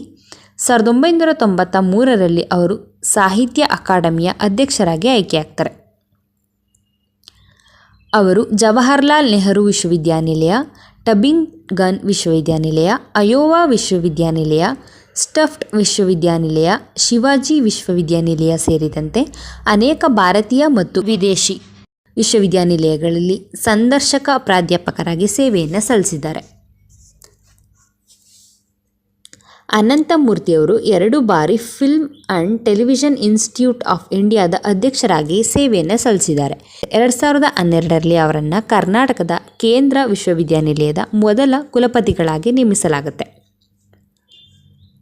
1993ರಲ್ಲಿ ಅವರು ಸಾಹಿತ್ಯ ಅಕಾಡೆಮಿಯ ಅಧ್ಯಕ್ಷರಾಗಿ ಆಯ್ಕೆಯಾಗ್ತಾರೆ. ಅವರು ಜವಾಹರ್ಲಾಲ್ ನೆಹರು ವಿಶ್ವವಿದ್ಯಾನಿಲಯ, ಟಬಿಂಗನ್ ವಿಶ್ವವಿದ್ಯಾನಿಲಯ, ಅಯೋವಾ ವಿಶ್ವವಿದ್ಯಾನಿಲಯ, ಸ್ಟಫ್ಡ್ ವಿಶ್ವವಿದ್ಯಾನಿಲಯ, ಶಿವಾಜಿ ವಿಶ್ವವಿದ್ಯಾನಿಲಯ ಸೇರಿದಂತೆ ಅನೇಕ ಭಾರತೀಯ ಮತ್ತು ವಿದೇಶಿ ವಿಶ್ವವಿದ್ಯಾನಿಲಯಗಳಲ್ಲಿ ಸಂದರ್ಶಕ ಪ್ರಾಧ್ಯಾಪಕರಾಗಿ ಸೇವೆಯನ್ನು ಸಲ್ಲಿಸಿದ್ದಾರೆ. ಅನಂತಮೂರ್ತಿಯವರು 2 ಬಾರಿ film and television institute of ಇಂಡಿಯಾದ ಅಧ್ಯಕ್ಷರಾಗಿ ಸೇವೆಯನ್ನು ಸಲ್ಲಿಸಿದ್ದಾರೆ. 2012ರಲ್ಲಿ ಅವರನ್ನು ಕರ್ನಾಟಕದ ಕೇಂದ್ರ ವಿಶ್ವವಿದ್ಯಾನಿಲಯದ ಮೊದಲ ಕುಲಪತಿಗಳಾಗಿ ನೇಮಿಸಲಾಗುತ್ತೆ.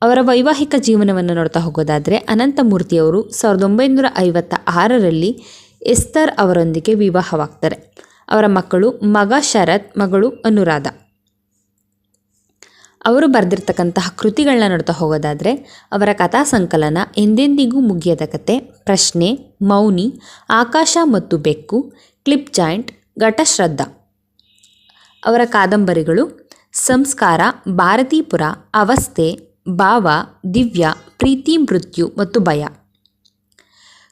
ಅವರ ವೈವಾಹಿಕ ಜೀವನವನ್ನು ನೋಡ್ತಾ ಹೋಗೋದಾದರೆ, ಅನಂತಮೂರ್ತಿಯವರು 1956ರಲ್ಲಿ ಎಸ್ತರ್ ಅವರೊಂದಿಗೆ ವಿವಾಹವಾಗ್ತಾರೆ. ಅವರ ಮಕ್ಕಳು, ಮಗ ಶರತ್, ಮಗಳು ಅನುರಾಧ. ಅವರು ಬರೆದಿರ್ತಕ್ಕಂತಹ ಕೃತಿಗಳನ್ನ ನೋಡ್ತಾ ಹೋಗೋದಾದರೆ, ಅವರ ಕಥಾ ಸಂಕಲನ ಎಂದೆಂದಿಗೂ ಮುಗಿಯದ ಕತೆ, ಪ್ರಶ್ನೆ, ಮೌನಿ, ಆಕಾಶ ಮತ್ತು ಬೆಕ್ಕು, ಕ್ಲಿಪ್ ಜಾಯಿಂಟ್, ಘಟಶ್ರದ್ಧಾ. ಅವರ ಕಾದಂಬರಿಗಳು ಸಂಸ್ಕಾರ, ಭಾರತೀಪುರ, ಅವಸ್ಥೆ, ಭಾವ, ದಿವ್ಯ, ಪ್ರೀತಿ, ಮೃತ್ಯು ಮತ್ತು ಭಯ.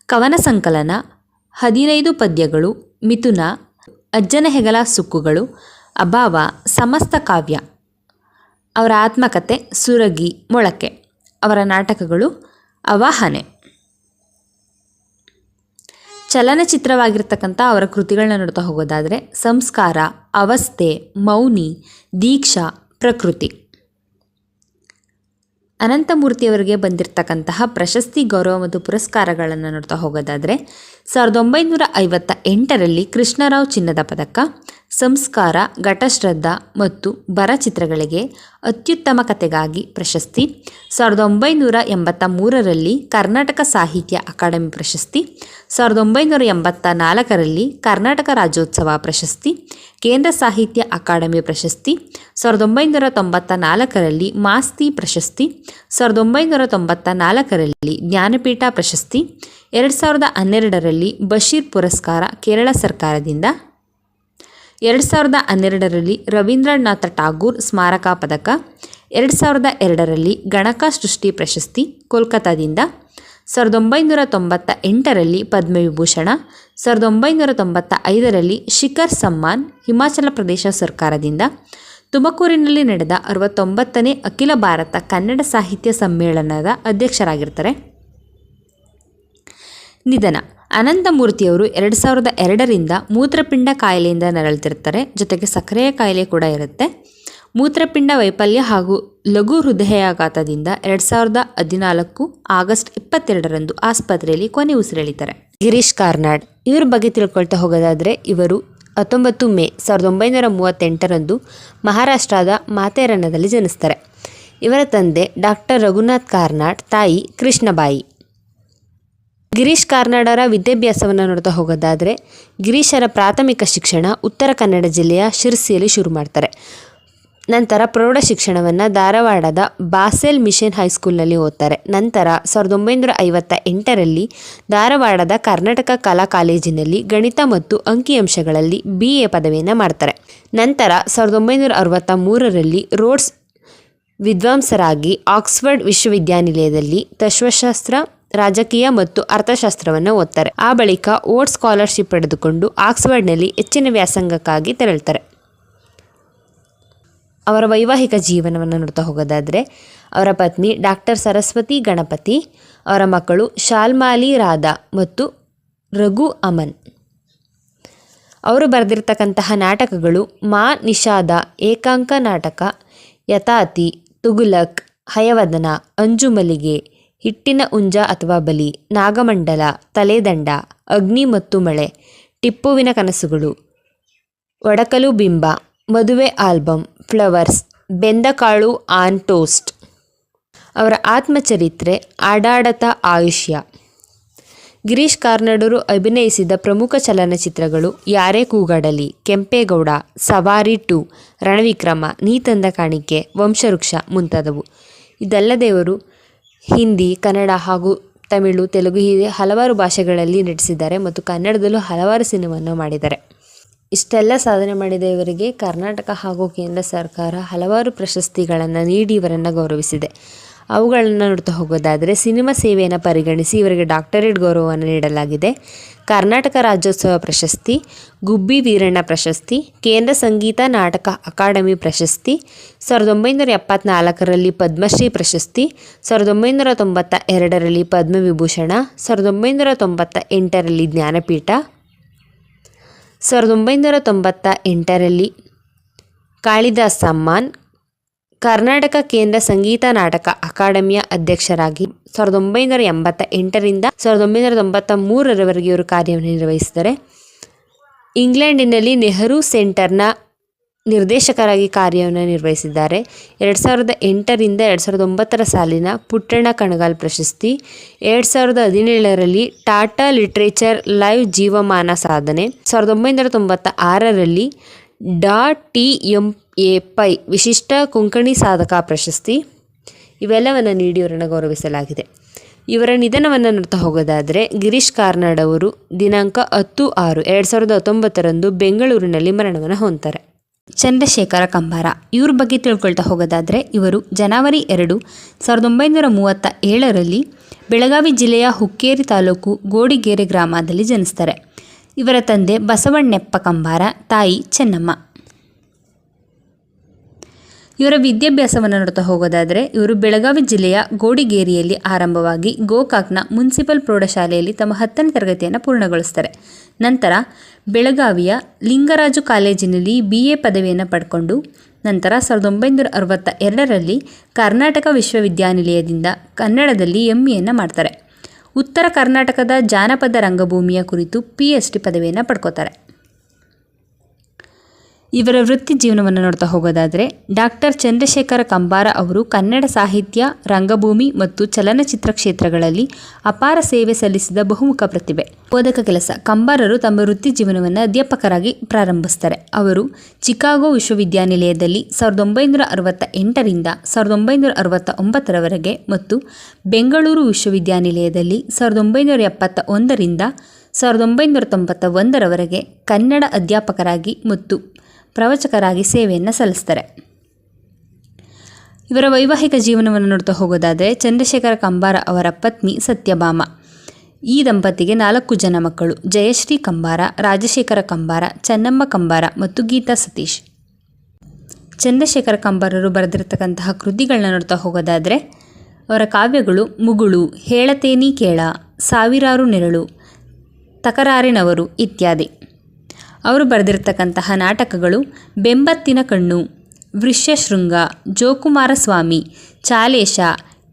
ಕವನ ಸಂಕಲನ 15 ಪದ್ಯಗಳು, ಮಿಥುನ, ಅಜ್ಜನ ಹೆಗಲ ಸುಕ್ಕುಗಳು, ಅಭಾವ, ಸಮಸ್ತ ಕಾವ್ಯ. ಅವರ ಆತ್ಮಕಥೆ ಸುರಗಿ ಮೊಳಕೆ. ಅವರ ನಾಟಕಗಳು ಅವಾಹನೆ. ಚಲನಚಿತ್ರವಾಗಿರ್ತಕ್ಕಂಥ ಅವರ ಕೃತಿಗಳನ್ನ ನೋಡ್ತಾ ಹೋಗೋದಾದರೆ ಸಂಸ್ಕಾರ, ಅವಸ್ಥೆ, ಮೌನಿ, ದೀಕ್ಷಾ, ಪ್ರಕೃತಿ. ಅನಂತಮೂರ್ತಿಯವರಿಗೆ ಬಂದಿರತಕ್ಕಂತಹ ಪ್ರಶಸ್ತಿ, ಗೌರವ ಮತ್ತು ಪುರಸ್ಕಾರಗಳನ್ನು ನೋಡ್ತಾ ಹೋಗೋದಾದರೆ 1958ರಲ್ಲಿ ಕೃಷ್ಣರಾವ್ ಚಿನ್ನದ ಪದಕ, ಸಂಸ್ಕಾರ, ಘಟಶ್ರದ್ಧಾ ಮತ್ತು ಬರ ಚಿತ್ರಗಳಿಗೆ ಅತ್ಯುತ್ತಮ ಕಥೆಗಾಗಿ ಪ್ರಶಸ್ತಿ, 1983ರಲ್ಲಿ ಕರ್ನಾಟಕ ಸಾಹಿತ್ಯ ಅಕಾಡೆಮಿ ಪ್ರಶಸ್ತಿ, 1984ರಲ್ಲಿ ಕರ್ನಾಟಕ ರಾಜ್ಯೋತ್ಸವ ಪ್ರಶಸ್ತಿ, ಕೇಂದ್ರ ಸಾಹಿತ್ಯ ಅಕಾಡೆಮಿ ಪ್ರಶಸ್ತಿ, 1994ರಲ್ಲಿ ಮಾಸ್ತಿ ಪ್ರಶಸ್ತಿ, 1994ರಲ್ಲಿ ಜ್ಞಾನಪೀಠ ಪ್ರಶಸ್ತಿ, 2012ರಲ್ಲಿ ಬಶೀರ್ ಪುರಸ್ಕಾರ ಕೇರಳ ಸರ್ಕಾರದಿಂದ, 2012ರಲ್ಲಿ ರವೀಂದ್ರನಾಥ ಠಾಗೂರ್ ಸ್ಮಾರಕ ಪದಕ, 2002ರಲ್ಲಿ ಗಣಕ ಸೃಷ್ಟಿ ಪ್ರಶಸ್ತಿ ಕೋಲ್ಕತ್ತಾದಿಂದ, 1998ರಲ್ಲಿ ಪದ್ಮವಿಭೂಷಣ, 1995ರಲ್ಲಿ ಶಿಖರ್ ಸಮ್ಮಾನ್ ಹಿಮಾಚಲ ಪ್ರದೇಶ ಸರ್ಕಾರದಿಂದ, ತುಮಕೂರಿನಲ್ಲಿ ನಡೆದ 69ನೇ ಅಖಿಲ ಭಾರತ ಕನ್ನಡ ಸಾಹಿತ್ಯ ಸಮ್ಮೇಳನದ ಅಧ್ಯಕ್ಷರಾಗಿರ್ತಾರೆ. ನಿಧನ. ಅನಂತಮೂರ್ತಿಯವರು 2002ರಿಂದ ಮೂತ್ರಪಿಂಡ ಕಾಯಿಲೆಯಿಂದ ನರಳುತ್ತಿರ್ತಾರೆ. ಜೊತೆಗೆ ಸಕ್ಕರೆಯ ಕಾಯಿಲೆ ಕೂಡ ಇರುತ್ತೆ. ಮೂತ್ರಪಿಂಡ ವೈಫಲ್ಯ ಹಾಗೂ ಲಘು ಹೃದಯಾಘಾತದಿಂದ 2014 ಆಗಸ್ಟ್ 22ರಂದು ಆಸ್ಪತ್ರೆಯಲ್ಲಿ ಕೊನೆ ಉಸಿರೆಳಿತಾರೆ. ಗಿರೀಶ್ ಕಾರ್ನಾಡ್. ಇವ್ರ ಬಗ್ಗೆ ತಿಳ್ಕೊಳ್ತಾ ಹೋಗೋದಾದರೆ ಇವರು 19 ಮೇ 1938ರಂದು ಮಹಾರಾಷ್ಟ್ರದ ಮಾಥೇರನದಲ್ಲಿ ಜನಿಸ್ತಾರೆ. ಇವರ ತಂದೆ ಡಾಕ್ಟರ್ ರಘುನಾಥ್ ಕಾರ್ನಾಡ್, ತಾಯಿ ಕೃಷ್ಣಬಾಯಿ. ಗಿರೀಶ್ ಕಾರ್ನಾಡರ ವಿದ್ಯಾಭ್ಯಾಸವನ್ನು ನೋಡ್ತಾ ಹೋಗೋದಾದರೆ ಗಿರೀಶರ ಪ್ರಾಥಮಿಕ ಶಿಕ್ಷಣ ಉತ್ತರ ಕನ್ನಡ ಜಿಲ್ಲೆಯ ಶಿರಸಿಯಲ್ಲಿ ಶುರು ಮಾಡ್ತಾರೆ. ನಂತರ ಪ್ರೌಢ ಶಿಕ್ಷಣವನ್ನು ಧಾರವಾಡದ ಬಾಸೆಲ್ ಮಿಷನ್ ಹೈಸ್ಕೂಲ್ನಲ್ಲಿ ಓದ್ತಾರೆ. ನಂತರ 1958ರಲ್ಲಿ ಧಾರವಾಡದ ಕರ್ನಾಟಕ ಕಲಾ ಕಾಲೇಜಿನಲ್ಲಿ ಗಣಿತ ಮತ್ತು ಅಂಕಿಅಂಶಗಳಲ್ಲಿ BA ಪದವಿಯನ್ನು ಮಾಡ್ತಾರೆ. ನಂತರ 1963ರಲ್ಲಿ ರೋಡ್ಸ್ ವಿದ್ವಾಂಸರಾಗಿ ಆಕ್ಸ್ಫರ್ಡ್ ವಿಶ್ವವಿದ್ಯಾನಿಲಯದಲ್ಲಿ ತತ್ವಶಾಸ್ತ್ರ, ರಾಜಕೀಯ ಮತ್ತು ಅರ್ಥಶಾಸ್ತ್ರವನ್ನು ಓದ್ತಾರೆ. ಆ ಬಳಿಕ ಓಟ್ಸ್ ಸ್ಕಾಲರ್ಶಿಪ್ ಪಡೆದುಕೊಂಡು ಆಕ್ಸ್ಫರ್ಡ್ನಲ್ಲಿ ಹೆಚ್ಚಿನ ವ್ಯಾಸಂಗಕ್ಕಾಗಿ ತೆರಳುತ್ತಾರೆ. ಅವರ ವೈವಾಹಿಕ ಜೀವನವನ್ನು ನೋಡ್ತಾ ಹೋಗೋದಾದರೆ ಅವರ ಪತ್ನಿ ಡಾಕ್ಟರ್ ಸರಸ್ವತಿ ಗಣಪತಿ, ಅವರ ಮಕ್ಕಳು ಶಾಲ್ಮಾಲಿ ರಾಧಾ ಮತ್ತು ರಘು ಅಮನ್. ಅವರು ಬರೆದಿರ್ತಕ್ಕಂತಹ ನಾಟಕಗಳು ಮಾ ನಿಷಾದ, ಏಕಾಂಕ ನಾಟಕ, ಯತಾತಿ, ತುಗುಲಕ್, ಹಯವದನ, ಅಂಜುಮಲಿಗೆ, ಹಿಟ್ಟಿನ ಹುಂಜ ಅಥವಾ ಬಲಿ, ನಾಗಮಂಡಲ, ತಲೆದಂಡ, ಅಗ್ನಿ ಮತ್ತು ಮಳೆ, ಟಿಪ್ಪುವಿನ ಕನಸುಗಳು, ಒಡಕಲು ಬಿಂಬ, ಮದುವೆ ಆಲ್ಬಮ್, ಫ್ಲವರ್ಸ್, ಬೆಂದಕಾಳು ಆನ್ ಟೋಸ್ಟ್. ಅವರ ಆತ್ಮಚರಿತ್ರೆ ಆಡಾಡತ ಆಯುಷ್ಯ. ಗಿರೀಶ್ ಕಾರ್ನಾಡರು ಅಭಿನಯಿಸಿದ ಪ್ರಮುಖ ಚಲನಚಿತ್ರಗಳು ಯಾರೇ ಕೂಗಾಡಲಿ, ಕೆಂಪೇಗೌಡ, ಸವಾರಿ 2, ರಣವಿಕ್ರಮ, ನೀ ತಂದ ಕಾಣಿಕೆ, ವಂಶವೃಕ್ಷ ಮುಂತಾದವು. ಇದಲ್ಲದೆ ಇವರು ಹಿಂದಿ, ಕನ್ನಡ ಹಾಗೂ ತಮಿಳು, ತೆಲುಗು ಹೀಗೆ ಹಲವಾರು ಭಾಷೆಗಳಲ್ಲಿ ನಟಿಸಿದ್ದಾರೆ ಮತ್ತು ಕನ್ನಡದಲ್ಲೂ ಹಲವಾರು ಸಿನಿಮಾವನ್ನು ಮಾಡಿದ್ದಾರೆ. ಇಷ್ಟೆಲ್ಲ ಸಾಧನೆ ಮಾಡಿದ ಇವರಿಗೆ ಕರ್ನಾಟಕ ಹಾಗೂ ಕೇಂದ್ರ ಸರ್ಕಾರ ಹಲವಾರು ಪ್ರಶಸ್ತಿಗಳನ್ನು ನೀಡಿ ಇವರನ್ನು ಗೌರವಿಸಿದೆ. ಅವುಗಳನ್ನು ನೋಡ್ತಾ ಹೋಗೋದಾದರೆ ಸಿನಿಮಾ ಸೇವೆಯನ್ನು ಪರಿಗಣಿಸಿ ಇವರಿಗೆ ಡಾಕ್ಟರೇಟ್ ಗೌರವವನ್ನು ನೀಡಲಾಗಿದೆ. ಕರ್ನಾಟಕ ರಾಜ್ಯೋತ್ಸವ ಪ್ರಶಸ್ತಿ, ಗುಬ್ಬಿ ವೀರಣ್ಣ ಪ್ರಶಸ್ತಿ, ಕೇಂದ್ರ ಸಂಗೀತ ನಾಟಕ ಅಕಾಡೆಮಿ ಪ್ರಶಸ್ತಿ, 1974ರಲ್ಲಿ ಪದ್ಮಶ್ರೀ ಪ್ರಶಸ್ತಿ, 1992ರಲ್ಲಿ ಪದ್ಮವಿಭೂಷಣ, 1998ರಲ್ಲಿ ಜ್ಞಾನಪೀಠ, 1998ರಲ್ಲಿ ಕಾಳಿದಾಸ್ ಸಮ್ಮಾನ್, ಕರ್ನಾಟಕ ಕೇಂದ್ರ ಸಂಗೀತ ನಾಟಕ ಅಕಾಡೆಮಿಯ ಅಧ್ಯಕ್ಷರಾಗಿ 1988ರಿಂದ 1993ರವರೆಗೆ ಇವರು ಕಾರ್ಯವನ್ನು ನಿರ್ವಹಿಸಿದ್ದಾರೆ. ಇಂಗ್ಲೆಂಡಿನಲ್ಲಿ ನೆಹರು ಸೆಂಟರ್ನ ನಿರ್ದೇಶಕರಾಗಿ ಕಾರ್ಯವನ್ನು ನಿರ್ವಹಿಸಿದ್ದಾರೆ. 2008ರಿಂದ 2009ರ ಸಾಲಿನ ಪುಟ್ಟಣ್ಣ ಕಣಗಾಲ್ ಪ್ರಶಸ್ತಿ, 2017ರಲ್ಲಿ ಟಾಟಾ ಲಿಟ್ರೇಚರ್ ಲೈವ್ ಜೀವಮಾನ ಸಾಧನೆ, 1996ರಲ್ಲಿ .TMA ಪೈ ವಿಶಿಷ್ಟ ಕೊಂಕಣಿ ಸಾಧಕ ಪ್ರಶಸ್ತಿ ಇವೆಲ್ಲವನ್ನು ನೀಡಿ ಇವರನ್ನು ಗೌರವಿಸಲಾಗಿದೆ. ಇವರ ನಿಧನವನ್ನು ನೋಡ್ತಾ ಹೋಗೋದಾದರೆ ಗಿರೀಶ್ ಕಾರ್ನಾಡ್ ಅವರು ದಿನಾಂಕ 10/6/2019ರಂದು ಬೆಂಗಳೂರಿನಲ್ಲಿ ಮರಣವನ್ನು ಹೊಂದ್ತಾರೆ. ಚಂದ್ರಶೇಖರ ಕಂಬಾರ. ಇವ್ರ ಬಗ್ಗೆ ತಿಳ್ಕೊಳ್ತಾ ಹೋಗೋದಾದರೆ ಇವರು ಜನವರಿ 2, 1937ರಲ್ಲಿ ಬೆಳಗಾವಿ ಜಿಲ್ಲೆಯ ಹುಕ್ಕೇರಿ ತಾಲೂಕು ಗೋಡಿಗೆರೆ ಗ್ರಾಮದಲ್ಲಿ ಜನಿಸ್ತಾರೆ. ಇವರ ತಂದೆ ಬಸವಣ್ಣಪ್ಪ ಕಂಬಾರ, ತಾಯಿ ಚೆನ್ನಮ್ಮ. ಇವರ ವಿದ್ಯಾಭ್ಯಾಸವನ್ನು ನೋಡ್ತಾ ಹೋಗೋದಾದರೆ ಇವರು ಬೆಳಗಾವಿ ಜಿಲ್ಲೆಯ ಗೋಡಿಗೇರಿಯಲ್ಲಿ ಆರಂಭವಾಗಿ ಗೋಕಾಕ್ನ ಮುನ್ಸಿಪಲ್ ಪ್ರೌಢಶಾಲೆಯಲ್ಲಿ ತಮ್ಮ 10ನೇ ತರಗತಿಯನ್ನು ಪೂರ್ಣಗೊಳಿಸ್ತಾರೆ. ನಂತರ ಬೆಳಗಾವಿಯ ಲಿಂಗರಾಜು ಕಾಲೇಜಿನಲ್ಲಿ BA ಪದವಿಯನ್ನು ಪಡ್ಕೊಂಡು ನಂತರ 1962ರಲ್ಲಿ ಕರ್ನಾಟಕ ವಿಶ್ವವಿದ್ಯಾನಿಲಯದಿಂದ ಕನ್ನಡದಲ್ಲಿ MAಯನ್ನು ಮಾಡ್ತಾರೆ. ಉತ್ತರ ಕರ್ನಾಟಕದ ಜಾನಪದ ರಂಗಭೂಮಿಯ ಕುರಿತು PhD ಪದವಿಯನ್ನು ಪಡ್ಕೋತಾರೆ. ಇವರ ವೃತ್ತಿ ಜೀವನವನ್ನು ನೋಡ್ತಾ ಹೋಗೋದಾದರೆ ಡಾಕ್ಟರ್ ಚಂದ್ರಶೇಖರ ಕಂಬಾರ ಅವರು ಕನ್ನಡ ಸಾಹಿತ್ಯ, ರಂಗಭೂಮಿ ಮತ್ತು ಚಲನಚಿತ್ರ ಕ್ಷೇತ್ರಗಳಲ್ಲಿ ಅಪಾರ ಸೇವೆ ಸಲ್ಲಿಸಿದ ಬಹುಮುಖ ಪ್ರತಿಭೆ. ಬೋಧಕ ಕೆಲಸ. ಕಂಬಾರರು ತಮ್ಮ ವೃತ್ತಿ ಜೀವನವನ್ನು ಅಧ್ಯಾಪಕರಾಗಿ ಪ್ರಾರಂಭಿಸ್ತಾರೆ. ಅವರು ಚಿಕಾಗೋ ವಿಶ್ವವಿದ್ಯಾನಿಲಯದಲ್ಲಿ 1968ರಿಂದ 1969ರವರೆಗೆ ಮತ್ತು ಬೆಂಗಳೂರು ವಿಶ್ವವಿದ್ಯಾನಿಲಯದಲ್ಲಿ 1971ರಿಂದ 1991ರವರೆಗೆ ಕನ್ನಡ ಅಧ್ಯಾಪಕರಾಗಿ ಮತ್ತು ಪ್ರವಚಕರಾಗಿ ಸೇವೆಯನ್ನು ಸಲ್ಲಿಸ್ತಾರೆ. ಇವರ ವೈವಾಹಿಕ ಜೀವನವನ್ನು ನೋಡ್ತಾ ಹೋಗೋದಾದರೆ ಚಂದ್ರಶೇಖರ ಕಂಬಾರ ಅವರ ಪತ್ನಿ ಸತ್ಯಭಾಮ. ಈ ದಂಪತಿಗೆ 4 ಜನ ಮಕ್ಕಳು: ಜಯಶ್ರೀ ಕಂಬಾರ, ರಾಜಶೇಖರ ಕಂಬಾರ, ಚೆನ್ನಮ್ಮ ಕಂಬಾರ ಮತ್ತು ಗೀತಾ ಸತೀಶ್. ಚಂದ್ರಶೇಖರ ಕಂಬಾರರು ಬರೆದಿರತಕ್ಕಂತಹ ಕೃತಿಗಳನ್ನ ನೋಡ್ತಾ ಹೋಗೋದಾದರೆ ಅವರ ಕಾವ್ಯಗಳು ಮುಗುಳು, ಹೇಳತೇನಿ ಕೇಳ, ಸಾವಿರಾರು ನೆರಳು, ತಕರಾರಿನವರು ಇತ್ಯಾದಿ. ಅವರು ಬರೆದಿರತಕ್ಕಂತಹ ನಾಟಕಗಳು ಬೆಂಬತ್ತಿನ ಕಣ್ಣು, ವೃಷ್ಯಶೃಂಗ, ಜೋಕುಮಾರಸ್ವಾಮಿ, ಚಾಲೇಶ,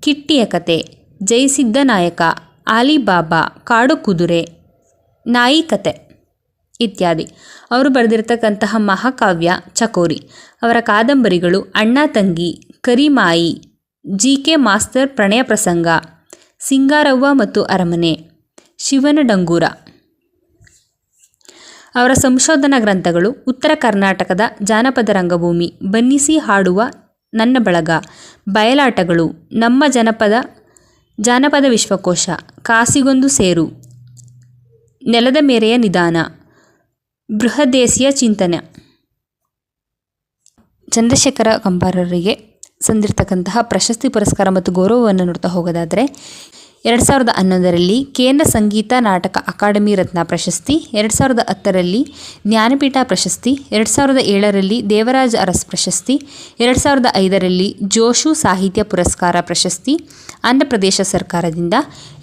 ಕಿಟ್ಟಿಯ ಕತೆ, ಜಯಸಿದ್ಧ ನಾಯಕ, ಆಲಿಬಾಬಾ, ಕಾಡು ಕುದುರೆ, ನಾಯಿ ಕತೆ ಇತ್ಯಾದಿ. ಅವರು ಬರೆದಿರತಕ್ಕಂತಹ ಮಹಾಕಾವ್ಯ ಚಕೋರಿ. ಅವರ ಕಾದಂಬರಿಗಳು ಅಣ್ಣ ತಂಗಿ, ಕರಿಮಾಯಿ, GK ಮಾಸ್ತರ್ ಪ್ರಣಯ ಪ್ರಸಂಗ, ಸಿಂಗಾರವ್ವ ಮತ್ತು ಅರಮನೆ, ಶಿವನ ಡಂಗೂರ. ಅವರ ಸಂಶೋಧನಾ ಗ್ರಂಥಗಳು ಉತ್ತರ ಕರ್ನಾಟಕದ ಜಾನಪದ ರಂಗಭೂಮಿ, ಬನ್ನಿಸಿ ಹಾಡುವ ನನ್ನ ಬಳಗ, ಬಯಲಾಟಗಳು, ನಮ್ಮ ಜಾನಪದ ವಿಶ್ವಕೋಶ, ಕಾಸಿಗೊಂದು ಸೇರು, ನೆಲದ ಮೇರೆಯ ನಿಧಾನ, ಬೃಹದೇಸಿಯ ಚಿಂತನೆ. ಚಂದ್ರಶೇಖರ ಕಂಬಾರರಿಗೆ ಸಂದಿರ್ತಕ್ಕಂತಹ ಪ್ರಶಸ್ತಿ, ಪುರಸ್ಕಾರ ಮತ್ತು ಗೌರವವನ್ನು ನೋಡ್ತಾ ಹೋಗೋದಾದರೆ 2011ರಲ್ಲಿ ಕೇಂದ್ರ ಸಂಗೀತ ನಾಟಕ ಅಕಾಡೆಮಿ ರತ್ನ ಪ್ರಶಸ್ತಿ, 2010ರಲ್ಲಿ ಜ್ಞಾನಪೀಠ ಪ್ರಶಸ್ತಿ, 2007ರಲ್ಲಿ ದೇವರಾಜ ಅರಸ್ ಪ್ರಶಸ್ತಿ, 2005ರಲ್ಲಿ ಜೋಶು ಸಾಹಿತ್ಯ ಪುರಸ್ಕಾರ ಪ್ರಶಸ್ತಿ ಆಂಧ್ರ ಪ್ರದೇಶ ಸರ್ಕಾರದಿಂದ,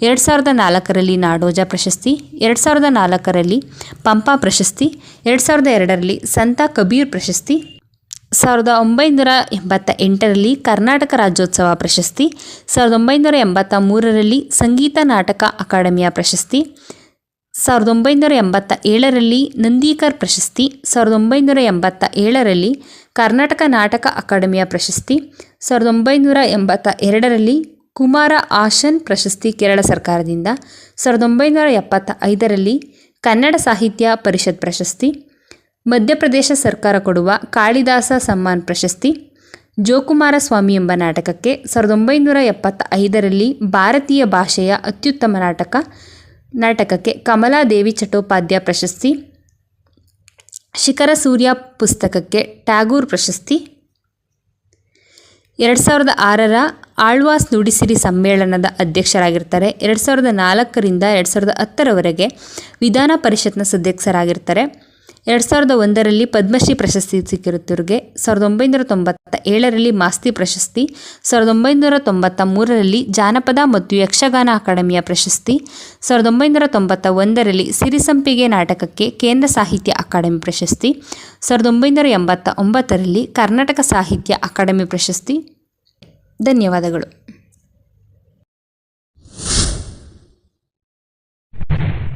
2004ರಲ್ಲಿ ನಾಡೋಜ ಪ್ರಶಸ್ತಿ, 2004ರಲ್ಲಿ ಪಂಪಾ ಪ್ರಶಸ್ತಿ, 2002ರಲ್ಲಿ ಸಂತ ಕಬೀರ್ ಪ್ರಶಸ್ತಿ, 1988ರಲ್ಲಿ ಕರ್ನಾಟಕ ರಾಜ್ಯೋತ್ಸವ ಪ್ರಶಸ್ತಿ, 1983ರಲ್ಲಿ ಸಂಗೀತ ನಾಟಕ ಅಕಾಡೆಮಿಯ ಪ್ರಶಸ್ತಿ, 1987ರಲ್ಲಿ ನಂದೀಕರ್ ಪ್ರಶಸ್ತಿ, 1987ರಲ್ಲಿ ಕರ್ನಾಟಕ ನಾಟಕ ಅಕಾಡೆಮಿಯ ಪ್ರಶಸ್ತಿ, 1982ರಲ್ಲಿ ಕುಮಾರ ಆಶನ್ ಪ್ರಶಸ್ತಿ ಕೇರಳ ಸರ್ಕಾರದಿಂದ, 1975ರಲ್ಲಿ ಕನ್ನಡ ಸಾಹಿತ್ಯ ಪರಿಷತ್ ಪ್ರಶಸ್ತಿ, ಮಧ್ಯಪ್ರದೇಶ ಸರ್ಕಾರ ಕೊಡುವ ಕಾಳಿದಾಸ ಸಮ್ಮಾನ್ ಪ್ರಶಸ್ತಿ, ಜೋಕುಮಾರಸ್ವಾಮಿ ಎಂಬ ನಾಟಕಕ್ಕೆ 1975ರಲ್ಲಿ ಭಾರತೀಯ ಭಾಷೆಯ ಅತ್ಯುತ್ತಮ ನಾಟಕಕ್ಕೆ ಕಮಲಾದೇವಿ ಚಟ್ಟೋಪಾಧ್ಯಾಯ ಪ್ರಶಸ್ತಿ, ಶಿಖರ ಸೂರ್ಯ ಪುಸ್ತಕಕ್ಕೆ ಟ್ಯಾಗೂರ್ ಪ್ರಶಸ್ತಿ, 2006ರ ಆಳ್ವಾಸ್ ನುಡಿಸಿರಿ ಸಮ್ಮೇಳನದ ಅಧ್ಯಕ್ಷರಾಗಿರ್ತಾರೆ. 2004ರಿಂದ 2010ರವರೆಗೆ ವಿಧಾನ ಪರಿಷತ್ನ ಸದಸ್ಯರಾಗಿರ್ತಾರೆ. 2001ರಲ್ಲಿ ಪದ್ಮಶ್ರೀ ಪ್ರಶಸ್ತಿ ಸಿಕ್ಕಿರುತ್ತವ್ರಿಗೆ, 1997ರಲ್ಲಿ ಮಾಸ್ತಿ ಪ್ರಶಸ್ತಿ, 1993ರಲ್ಲಿ ಜಾನಪದ ಮತ್ತು ಯಕ್ಷಗಾನ ಅಕಾಡೆಮಿಯ ಪ್ರಶಸ್ತಿ, 1991ರಲ್ಲಿ ಸಿರಿಸಂಪಿಗೆ ನಾಟಕಕ್ಕೆ ಕೇಂದ್ರ ಸಾಹಿತ್ಯ ಅಕಾಡೆಮಿ ಪ್ರಶಸ್ತಿ, 1989ರಲ್ಲಿ ಕರ್ನಾಟಕ ಸಾಹಿತ್ಯ ಅಕಾಡೆಮಿ ಪ್ರಶಸ್ತಿ. ಧನ್ಯವಾದಗಳು.